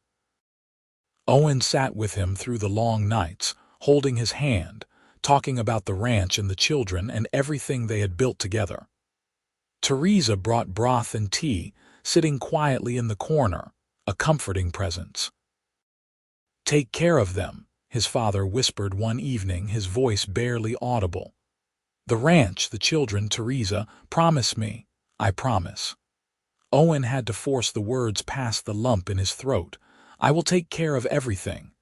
Owen sat with him through the long nights, holding his hand, talking about the ranch and the children and everything they had built together. Theresa brought broth and tea, sitting quietly in the corner, a comforting presence. "Take care of them," his father whispered one evening, his voice barely audible. "The ranch, the children, Theresa, promise me." "I promise." Owen had to force the words past the lump in his throat. "I will take care of everything."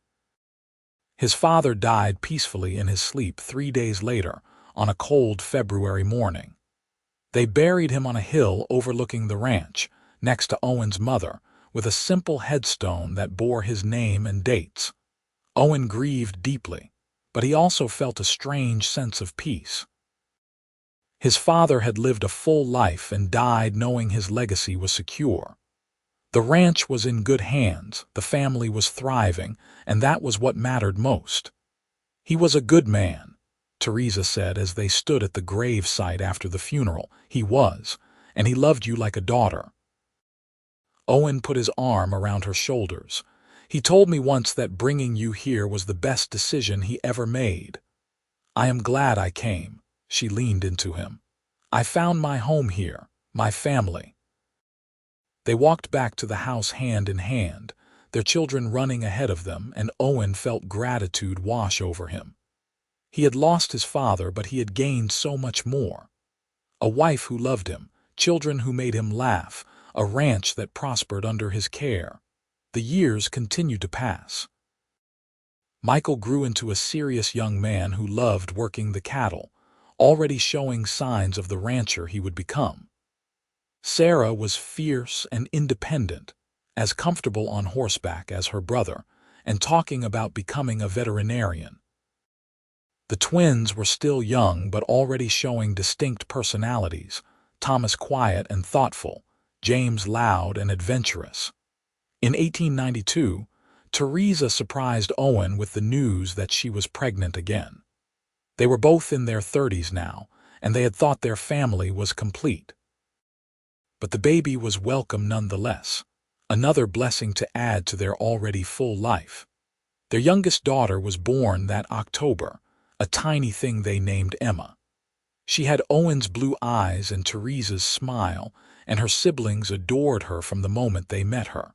His father died peacefully in his sleep 3 days later, on a cold February morning. They buried him on a hill overlooking the ranch, next to Owen's mother, with a simple headstone that bore his name and dates. Owen grieved deeply, but he also felt a strange sense of peace. His father had lived a full life and died knowing his legacy was secure. The ranch was in good hands, the family was thriving, and that was what mattered most. "He was a good man," Theresa said as they stood at the grave site after the funeral. "He was, and he loved you like a daughter." Owen put his arm around her shoulders. "He told me once that bringing you here was the best decision he ever made." "I am glad I came." She leaned into him. "I found my home here, my family." They walked back to the house hand in hand, their children running ahead of them, and Owen felt gratitude wash over him. He had lost his father, but he had gained so much more. A wife who loved him, children who made him laugh, a ranch that prospered under his care. The years continued to pass. Michael grew into a serious young man who loved working the cattle, already showing signs of the rancher he would become. Sarah was fierce and independent, as comfortable on horseback as her brother, and talking about becoming a veterinarian. The twins were still young but already showing distinct personalities, Thomas quiet and thoughtful, James loud and adventurous. In 1892, Theresa surprised Owen with the news that she was pregnant again. They were both in their 30s now, and they had thought their family was complete. But the baby was welcome nonetheless, another blessing to add to their already full life. Their youngest daughter was born that October, a tiny thing they named Emma. She had Owen's blue eyes and Theresa's smile, and her siblings adored her from the moment they met her.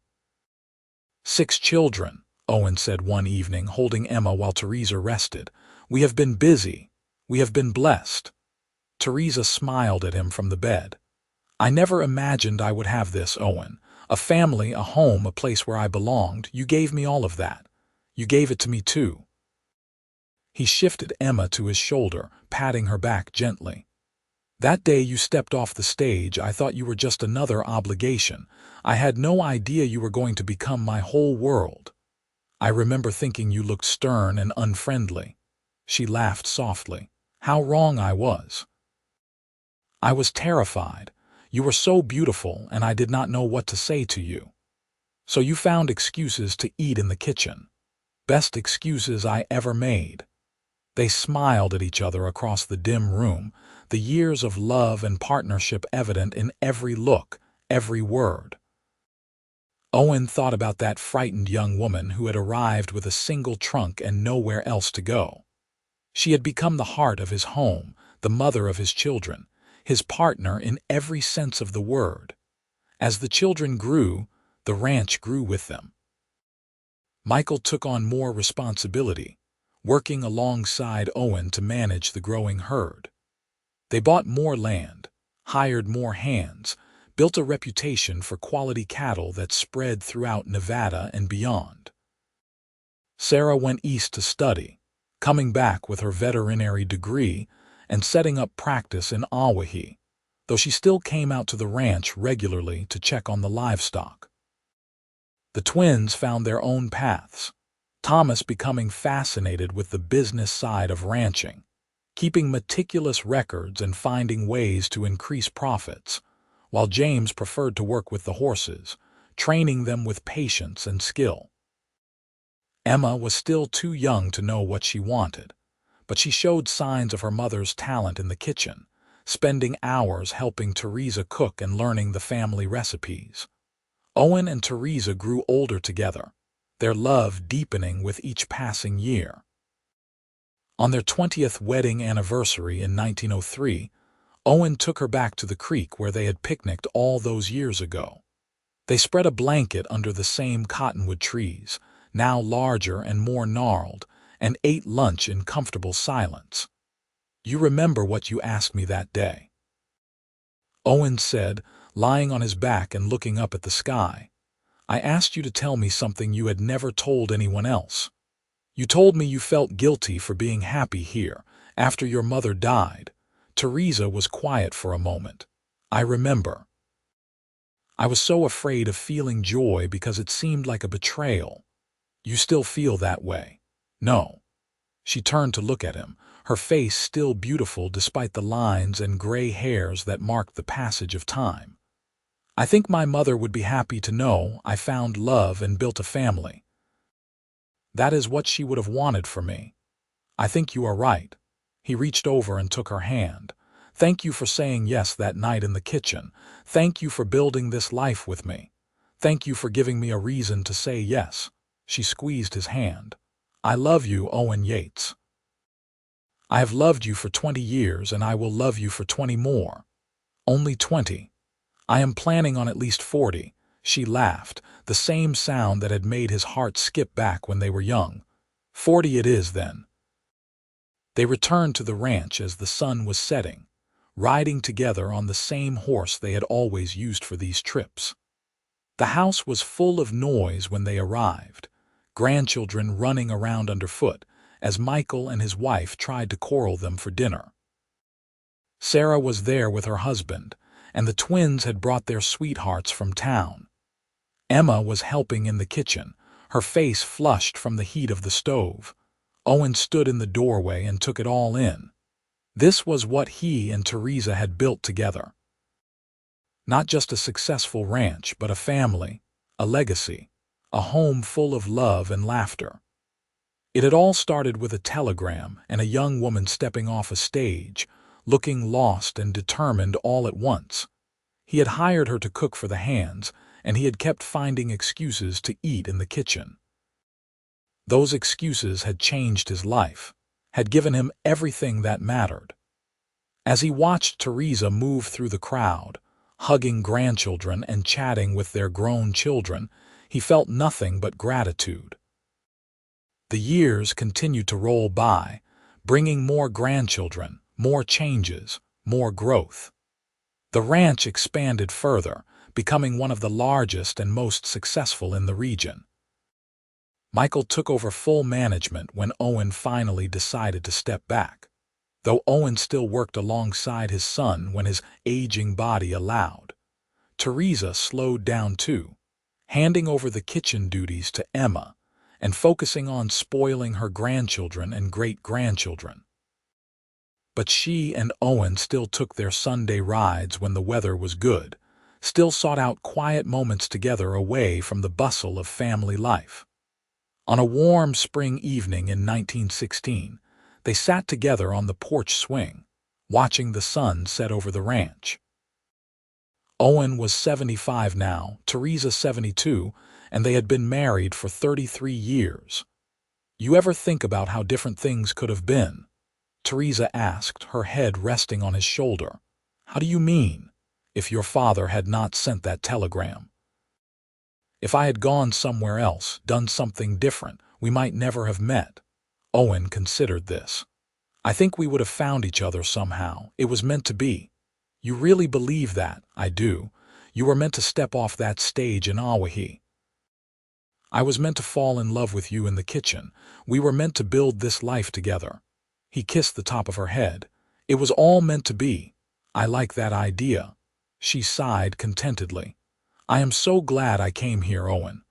6 children, Owen said one evening, holding Emma while Theresa rested. "We have been busy. We have been blessed." Theresa smiled at him from the bed. "I never imagined I would have this, Owen. A family, a home, a place where I belonged. You gave me all of that. You gave it to me too." He shifted Emma to his shoulder, patting her back gently. "That day you stepped off the stage, I thought you were just another obligation. I had no idea you were going to become my whole world. I remember thinking you looked stern and unfriendly." She laughed softly. "How wrong I was." "I was terrified. You were so beautiful, and I did not know what to say to you. So you found excuses to eat in the kitchen. Best excuses I ever made." They smiled at each other across the dim room, the years of love and partnership evident in every look, every word. Owen thought about that frightened young woman who had arrived with a single trunk and nowhere else to go. She had become the heart of his home, the mother of his children, his partner in every sense of the word. As the children grew, the ranch grew with them. Michael took on more responsibility, working alongside Owen to manage the growing herd. They bought more land, hired more hands, built a reputation for quality cattle that spread throughout Nevada and beyond. Sarah went east to study, coming back with her veterinary degree and setting up practice in Awahi, though she still came out to the ranch regularly to check on the livestock. The twins found their own paths, Thomas becoming fascinated with the business side of ranching, keeping meticulous records and finding ways to increase profits, while James preferred to work with the horses, training them with patience and skill. Emma was still too young to know what she wanted, but she showed signs of her mother's talent in the kitchen, spending hours helping Theresa cook and learning the family recipes. Owen and Theresa grew older together, their love deepening with each passing year. On their 20th wedding anniversary in 1903, Owen took her back to the creek where they had picnicked all those years ago. They spread a blanket under the same cottonwood trees, now larger and more gnarled, and ate lunch in comfortable silence. "You remember what you asked me that day?" Owen said, lying on his back and looking up at the sky. "I asked you to tell me something you had never told anyone else. You told me you felt guilty for being happy here after your mother died." Theresa was quiet for a moment. "I remember. I was so afraid of feeling joy because it seemed like a betrayal. You still feel that way?" "No." She turned to look at him, her face still beautiful despite the lines and gray hairs that marked the passage of time. "I think my mother would be happy to know I found love and built a family. That is what she would have wanted for me. I think you are right." He reached over and took her hand. "Thank you for saying yes that night in the kitchen. Thank you for building this life with me. Thank you for giving me a reason to say yes." She squeezed his hand. "I love you, Owen Yates. I have loved you for 20 years and I will love you for 20 more. Only 20. I am planning on at least 40. She laughed, the same sound that had made his heart skip back when they were young. 40 it is then." They returned to the ranch as the sun was setting, riding together on the same horse they had always used for these trips. The house was full of noise when they arrived, grandchildren running around underfoot as Michael and his wife tried to corral them for dinner. Sarah was there with her husband, and the twins had brought their sweethearts from town. Emma was helping in the kitchen, her face flushed from the heat of the stove. Owen stood in the doorway and took it all in. This was what he and Theresa had built together. Not just a successful ranch, but a family, a legacy, a home full of love and laughter. It had all started with a telegram and a young woman stepping off a stage, looking lost and determined all at once. He had hired her to cook for the hands, and he had kept finding excuses to eat in the kitchen. Those excuses had changed his life, had given him everything that mattered. As he watched Theresa move through the crowd, hugging grandchildren and chatting with their grown children, he felt nothing but gratitude. The years continued to roll by, bringing more grandchildren, more changes, more growth. The ranch expanded further, becoming one of the largest and most successful in the region. Michael took over full management when Owen finally decided to step back, though Owen still worked alongside his son when his aging body allowed. Theresa slowed down too, handing over the kitchen duties to Emma and focusing on spoiling her grandchildren and great-grandchildren. But she and Owen still took their Sunday rides when the weather was good, still sought out quiet moments together away from the bustle of family life. On a warm spring evening in 1916, they sat together on the porch swing, watching the sun set over the ranch. Owen was 75 now, Theresa 72, and they had been married for 33 years. "You ever think about how different things could have been?" Theresa asked, her head resting on his shoulder. "How do you mean, if your father had not sent that telegram?" If I had gone somewhere else, done something different, we might never have met. Owen considered this. I think we would have found each other somehow. It was meant to be. You really believe that? I do. You were meant to step off that stage in Awahi. I was meant to fall in love with you in the kitchen. We were meant to build this life together. He kissed the top of her head. It was all meant to be. I like that idea. She sighed contentedly. I am so glad I came here, Owen.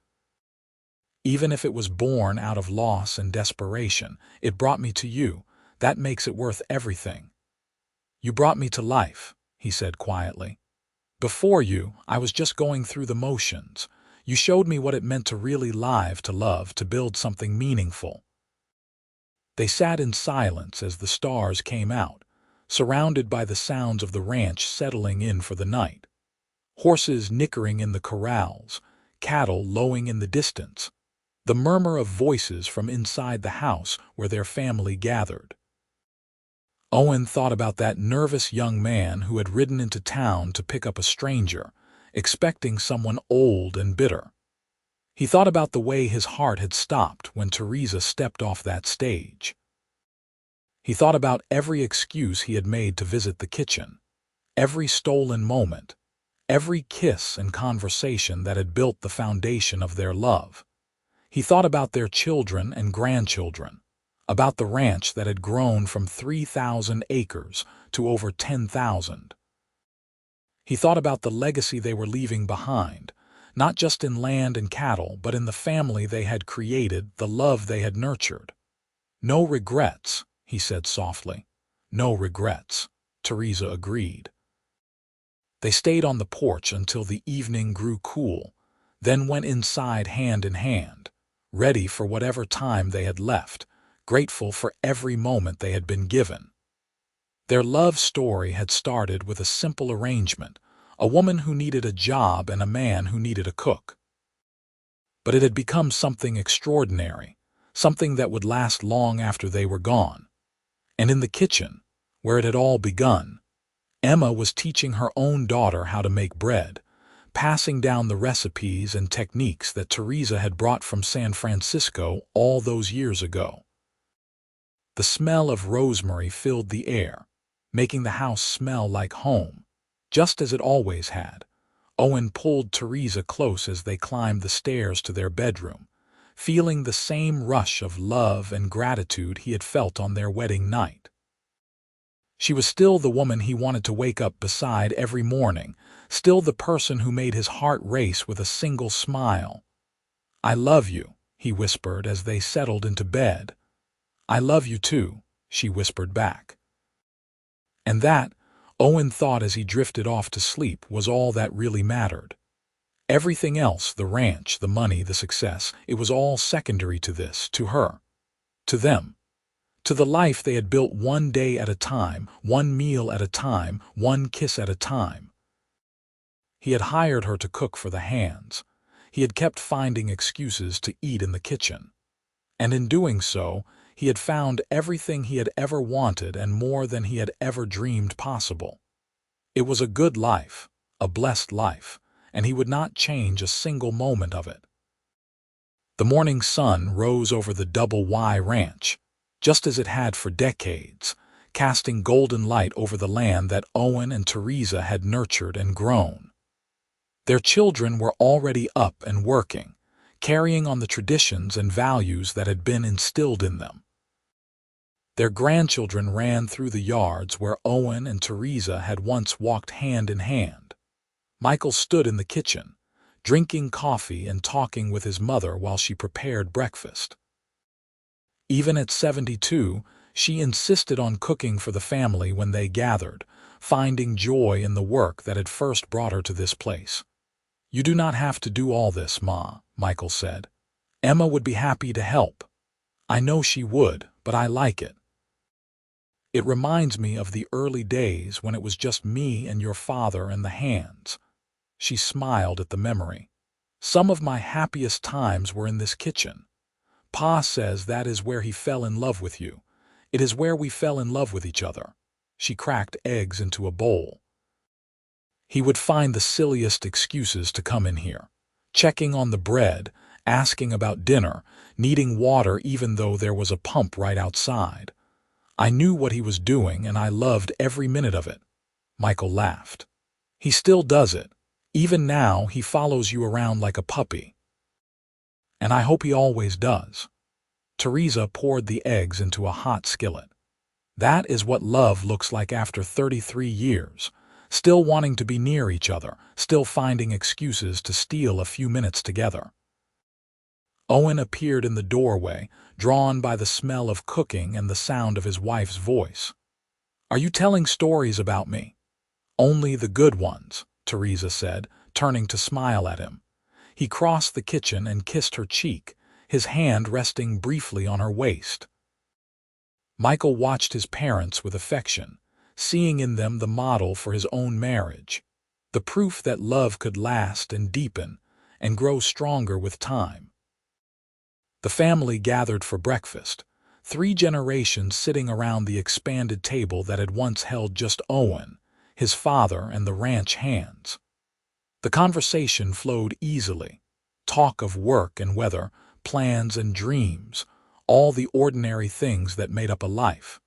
Even if it was born out of loss and desperation, it brought me to you. That makes it worth everything. You brought me to life, he said quietly. Before you, I was just going through the motions. You showed me what it meant to really live, to love, to build something meaningful. They sat in silence as the stars came out, surrounded by the sounds of the ranch settling in for the night. Horses nickering in the corrals, cattle lowing in the distance, the murmur of voices from inside the house where their family gathered. Owen thought about that nervous young man who had ridden into town to pick up a stranger, expecting someone old and bitter. He thought about the way his heart had stopped when Theresa stepped off that stage. He thought about every excuse he had made to visit the kitchen, every stolen moment, every kiss and conversation that had built the foundation of their love. He thought about their children and grandchildren, about the ranch that had grown from 3,000 acres to over 10,000. He thought about the legacy they were leaving behind, not just in land and cattle, but in the family they had created, the love they had nurtured. No regrets, he said softly. No regrets, Theresa agreed. They stayed on the porch until the evening grew cool, then went inside hand in hand, ready for whatever time they had left, grateful for every moment they had been given. Their love story had started with a simple arrangement, a woman who needed a job and a man who needed a cook. But it had become something extraordinary, something that would last long after they were gone. And in the kitchen, where it had all begun, Emma was teaching her own daughter how to make bread, passing down the recipes and techniques that Theresa had brought from San Francisco all those years ago. The smell of rosemary filled the air, making the house smell like home, just as it always had. Owen pulled Theresa close as they climbed the stairs to their bedroom, feeling the same rush of love and gratitude he had felt on their wedding night. She was still the woman he wanted to wake up beside every morning, still the person who made his heart race with a single smile. "I love you," he whispered as they settled into bed. "I love you too," she whispered back. And that, Owen thought as he drifted off to sleep, was all that really mattered. Everything else, the ranch, the money, the success, it was all secondary to this, to her, to them, to the life they had built one day at a time, one meal at a time, one kiss at a time. He had hired her to cook for the hands. He had kept finding excuses to eat in the kitchen. And in doing so, he had found everything he had ever wanted and more than he had ever dreamed possible. It was a good life, a blessed life, and he would not change a single moment of it. The morning sun rose over the Double Y Ranch, just as it had for decades, casting golden light over the land that Owen and Theresa had nurtured and grown. Their children were already up and working, carrying on the traditions and values that had been instilled in them. Their grandchildren ran through the yards where Owen and Theresa had once walked hand in hand. Michael stood in the kitchen, drinking coffee and talking with his mother while she prepared breakfast. Even at 72, she insisted on cooking for the family when they gathered, finding joy in the work that had first brought her to this place. "You do not have to do all this, Ma," Michael said. "Emma would be happy to help." "I know she would, but I like it. It reminds me of the early days when it was just me and your father and the hands." She smiled at the memory. "Some of my happiest times were in this kitchen. Pa says that is where he fell in love with you. It is where we fell in love with each other." She cracked eggs into a bowl. "He would find the silliest excuses to come in here. checking on the bread, asking about dinner, needing water even though there was a pump right outside. I knew what he was doing and I loved every minute of it. Michael laughed. He still does it. Even now, he follows you around like a puppy. And I hope he always does. Theresa poured the eggs into a hot skillet. That is what love looks like after 33 years. Still wanting to be near each other, still finding excuses to steal a few minutes together. Owen appeared in the doorway, drawn by the smell of cooking and the sound of his wife's voice. "Are you telling stories about me?" "Only the good ones," Theresa said, turning to smile at him. He crossed the kitchen and kissed her cheek, his hand resting briefly on her waist. Michael watched his parents with affection, seeing in them the model for his own marriage, the proof that love could last and deepen and grow stronger with time. The family gathered for breakfast, 3 generations sitting around the expanded table that had once held just Owen, his father, and the ranch hands. The conversation flowed easily. Talk of work and weather, plans and dreams, all the ordinary things that made up a life.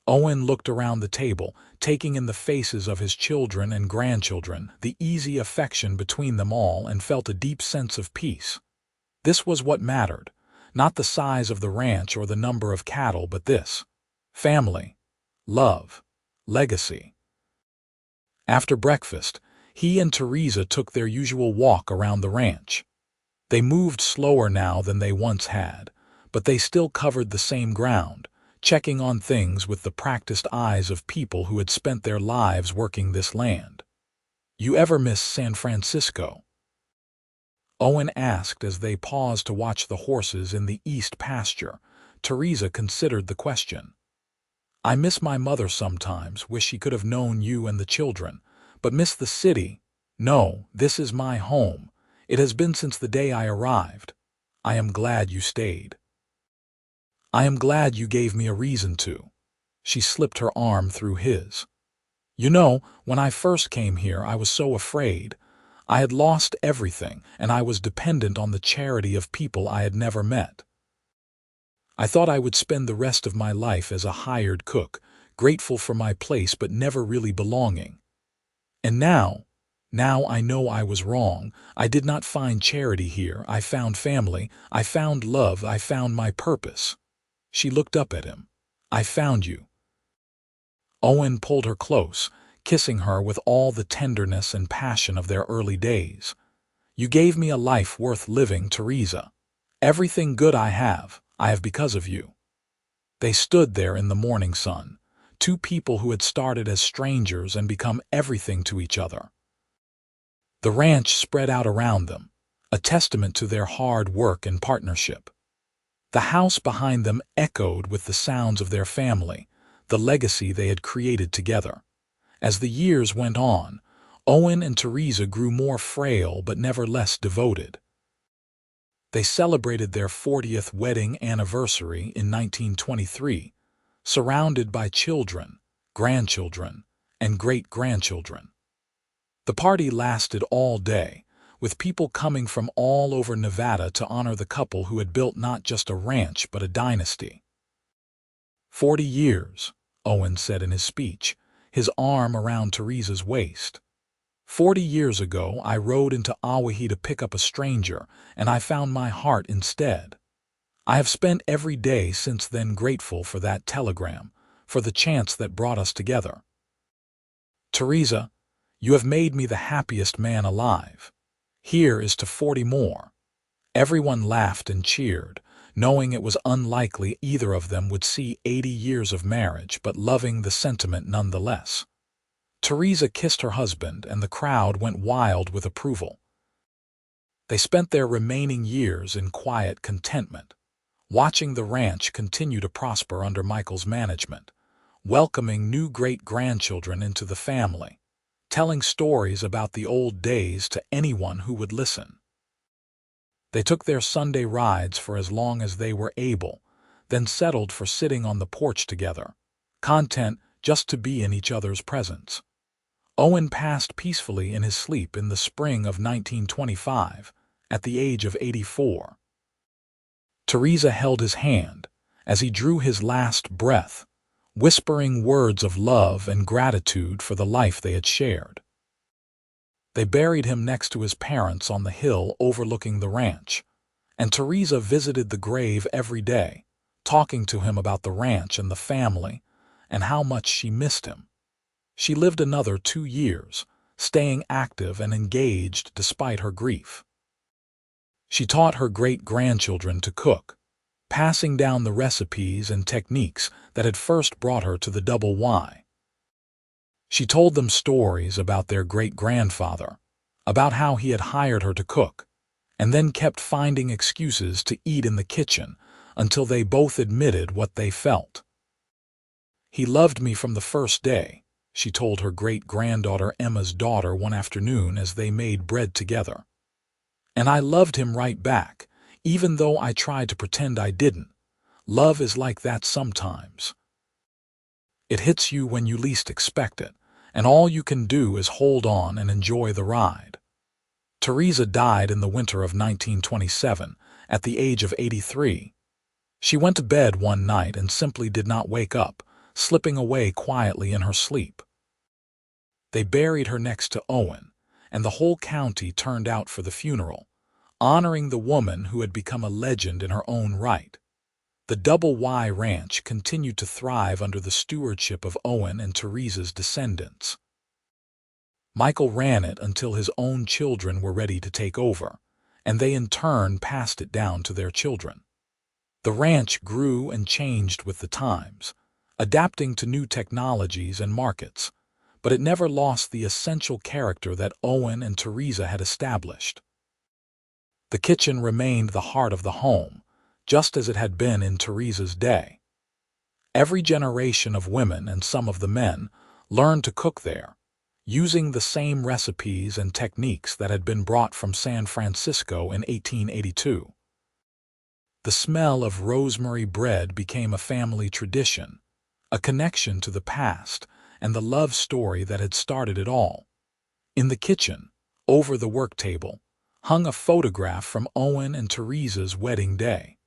Owen looked around the table, taking in the faces of his children and grandchildren, the easy affection between them all, and felt a deep sense of peace. This was what mattered, not the size of the ranch or the number of cattle, but this: family, love, legacy. After breakfast, he and Theresa took their usual walk around the ranch. They moved slower now than they once had, but they still covered the same ground, checking on things with the practiced eyes of people who had spent their lives working this land. "You ever miss San Francisco?" Owen asked as they paused to watch the horses in the east pasture. Theresa considered the question. "I miss my mother sometimes, wish she could have known you and the children, but miss the city. No, this is my home. It has been since the day I arrived. I am glad you stayed." "I am glad you gave me a reason to." She slipped her arm through his. "You know, when I first came here, I was so afraid. I had lost everything, and I was dependent on the charity of people I had never met. I thought I would spend the rest of my life as a hired cook, grateful for my place but never really belonging. And now I know I was wrong. I did not find charity here. I found family. I found love. I found my purpose." She looked up at him. "I found you." Owen pulled her close, kissing her with all the tenderness and passion of their early days. "You gave me a life worth living, Theresa. Everything good I have because of you." They stood there in the morning sun, 2 people who had started as strangers and become everything to each other. The ranch spread out around them, a testament to their hard work and partnership. The house behind them echoed with the sounds of their family, the legacy they had created together. As the years went on, Owen and Theresa grew more frail but never less devoted. They celebrated their 40th wedding anniversary in 1923, surrounded by children, grandchildren, and great-grandchildren. The party lasted all day, with people coming from all over Nevada to honor the couple who had built not just a ranch but a dynasty. 40 years, Owen said in his speech, his arm around Theresa's waist. 40 years ago, I rode into Awahi to pick up a stranger, and I found my heart instead. I have spent every day since then grateful for that telegram, for the chance that brought us together. Theresa, you have made me the happiest man alive. Here is to 40 more. Everyone laughed and cheered, knowing it was unlikely either of them would see 80 years of marriage, but loving the sentiment nonetheless. Theresa kissed her husband, and the crowd went wild with approval. They spent their remaining years in quiet contentment, watching the ranch continue to prosper under Michael's management, welcoming new great-grandchildren into the family, telling stories about the old days to anyone who would listen. They took their Sunday rides for as long as they were able, then settled for sitting on the porch together, content just to be in each other's presence. Owen passed peacefully in his sleep in the spring of 1925, at the age of 84. Theresa held his hand as he drew his last breath, whispering words of love and gratitude for the life they had shared. They buried him next to his parents on the hill overlooking the ranch, and Theresa visited the grave every day, talking to him about the ranch and the family and how much she missed him. She lived another 2 years, staying active and engaged despite her grief. She taught her great-grandchildren to cook, passing down the recipes and techniques that had first brought her to the Double Y. She told them stories about their great-grandfather, about how he had hired her to cook, and then kept finding excuses to eat in the kitchen until they both admitted what they felt. "He loved me from the first day," she told her great-granddaughter Emma's daughter one afternoon as they made bread together. "And I loved him right back, even though I tried to pretend I didn't. Love is like that sometimes. It hits you when you least expect it, and all you can do is hold on and enjoy the ride." Theresa died in the winter of 1927, at the age of 83. She went to bed one night and simply did not wake up, slipping away quietly in her sleep. They buried her next to Owen, and the whole county turned out for the funeral, honoring the woman who had become a legend in her own right. The Double Y Ranch continued to thrive under the stewardship of Owen and Theresa's descendants. Michael ran it until his own children were ready to take over, and they in turn passed it down to their children. The ranch grew and changed with the times, adapting to new technologies and markets, but it never lost the essential character that Owen and Theresa had established. The kitchen remained the heart of the home, just as it had been in Theresa's day. Every generation of women and some of the men learned to cook there, using the same recipes and techniques that had been brought from San Francisco in 1882. The smell of rosemary bread became a family tradition, a connection to the past and the love story that had started it all. In the kitchen, over the work table, hung a photograph from Owen and Theresa's wedding day.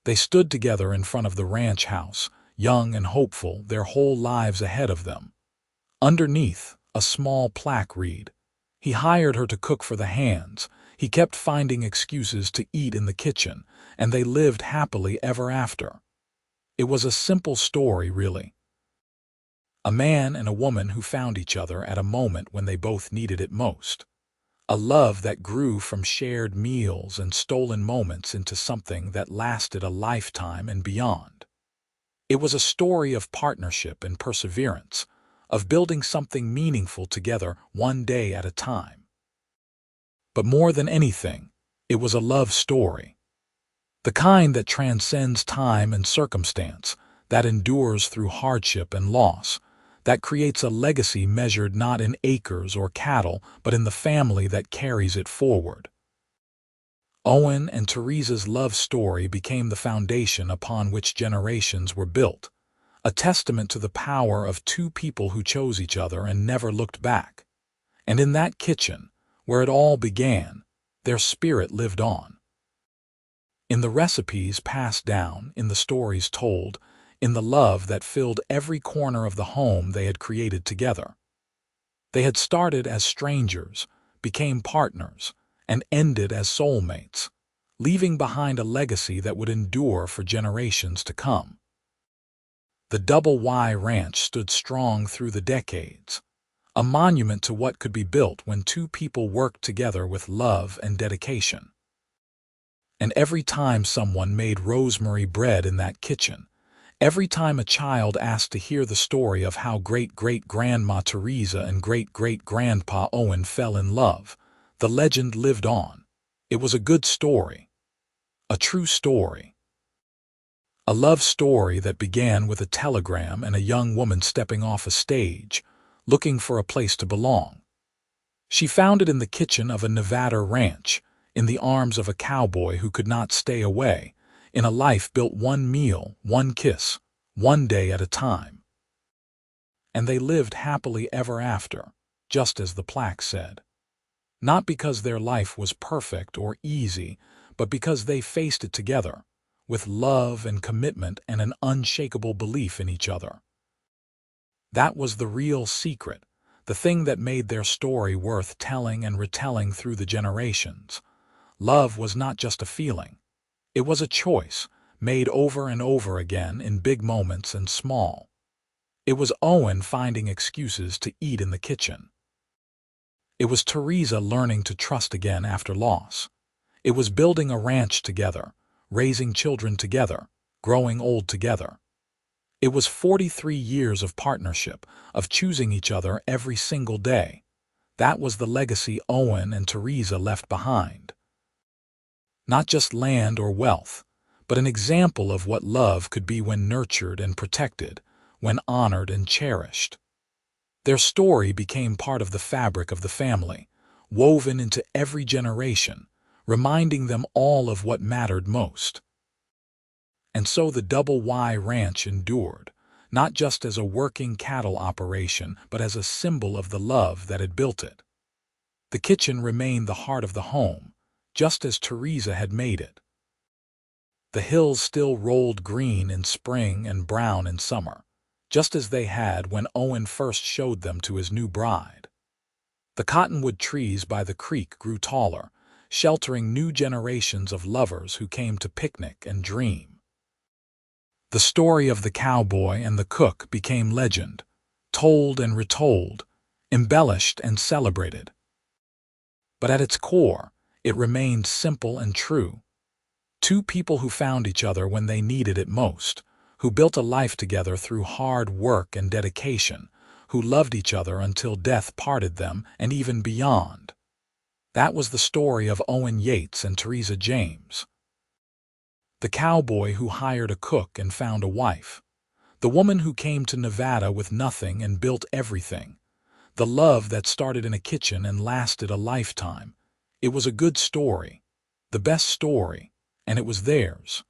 They stood together in front of the ranch house, young and hopeful, their whole lives ahead of them. Underneath, a small plaque read, "He hired her to cook for the hands. He kept finding excuses to eat in the kitchen, and they lived happily ever after." It was a simple story, really. A man and a woman who found each other at a moment when they both needed it most. A love that grew from shared meals and stolen moments into something that lasted a lifetime and beyond. It was a story of partnership and perseverance, of building something meaningful together one day at a time. But more than anything, it was a love story. The kind that transcends time and circumstance, that endures through hardship and loss, that creates a legacy measured not in acres or cattle, but in the family that carries it forward. Owen and Theresa's love story became the foundation upon which generations were built, a testament to the power of two people who chose each other and never looked back. And in that kitchen, where it all began, their spirit lived on. In the recipes passed down, in the stories told, in the love that filled every corner of the home they had created together. They had started as strangers, became partners, and ended as soulmates, leaving behind a legacy that would endure for generations to come. The Double Y Ranch stood strong through the decades, a monument to what could be built when two people worked together with love and dedication. And every time someone made rosemary bread in that kitchen, every time a child asked to hear the story of how great-great-grandma Theresa and great-great-grandpa Owen fell in love, the legend lived on. It was a good story, a true story. A love story that began with a telegram and a young woman stepping off a stage, looking for a place to belong. She found it in the kitchen of a Nevada ranch, in the arms of a cowboy who could not stay away, in a life built one meal, one kiss, one day at a time. and they lived happily ever after, just as the plaque said. Not because their life was perfect or easy, but because they faced it together, with love and commitment and an unshakable belief in each other. That was the real secret, the thing that made their story worth telling and retelling through the generations. Love was not just a feeling. It was a choice, made over and over again in big moments and small. It was Owen finding excuses to eat in the kitchen. It was Theresa learning to trust again after loss. It was building a ranch together, raising children together, growing old together. It was 43 years of partnership, of choosing each other every single day. That was the legacy Owen and Theresa left behind. Not just land or wealth, but an example of what love could be when nurtured and protected, when honored and cherished. Their story became part of the fabric of the family, woven into every generation, reminding them all of what mattered most. And so the Double Y Ranch endured, not just as a working cattle operation, but as a symbol of the love that had built it. The kitchen remained the heart of the home, just as Theresa had made it. The hills still rolled green in spring and brown in summer, just as they had when Owen first showed them to his new bride. The cottonwood trees by the creek grew taller, sheltering new generations of lovers who came to picnic and dream. The story of the cowboy and the cook became legend, told and retold, embellished and celebrated. But at its core, it remained simple and true. Two people who found each other when they needed it most, who built a life together through hard work and dedication, who loved each other until death parted them and even beyond. That was the story of Owen Yates and Theresa James. The cowboy who hired a cook and found a wife. The woman who came to Nevada with nothing and built everything. The love that started in a kitchen and lasted a lifetime. It was a good story, the best story, and it was theirs.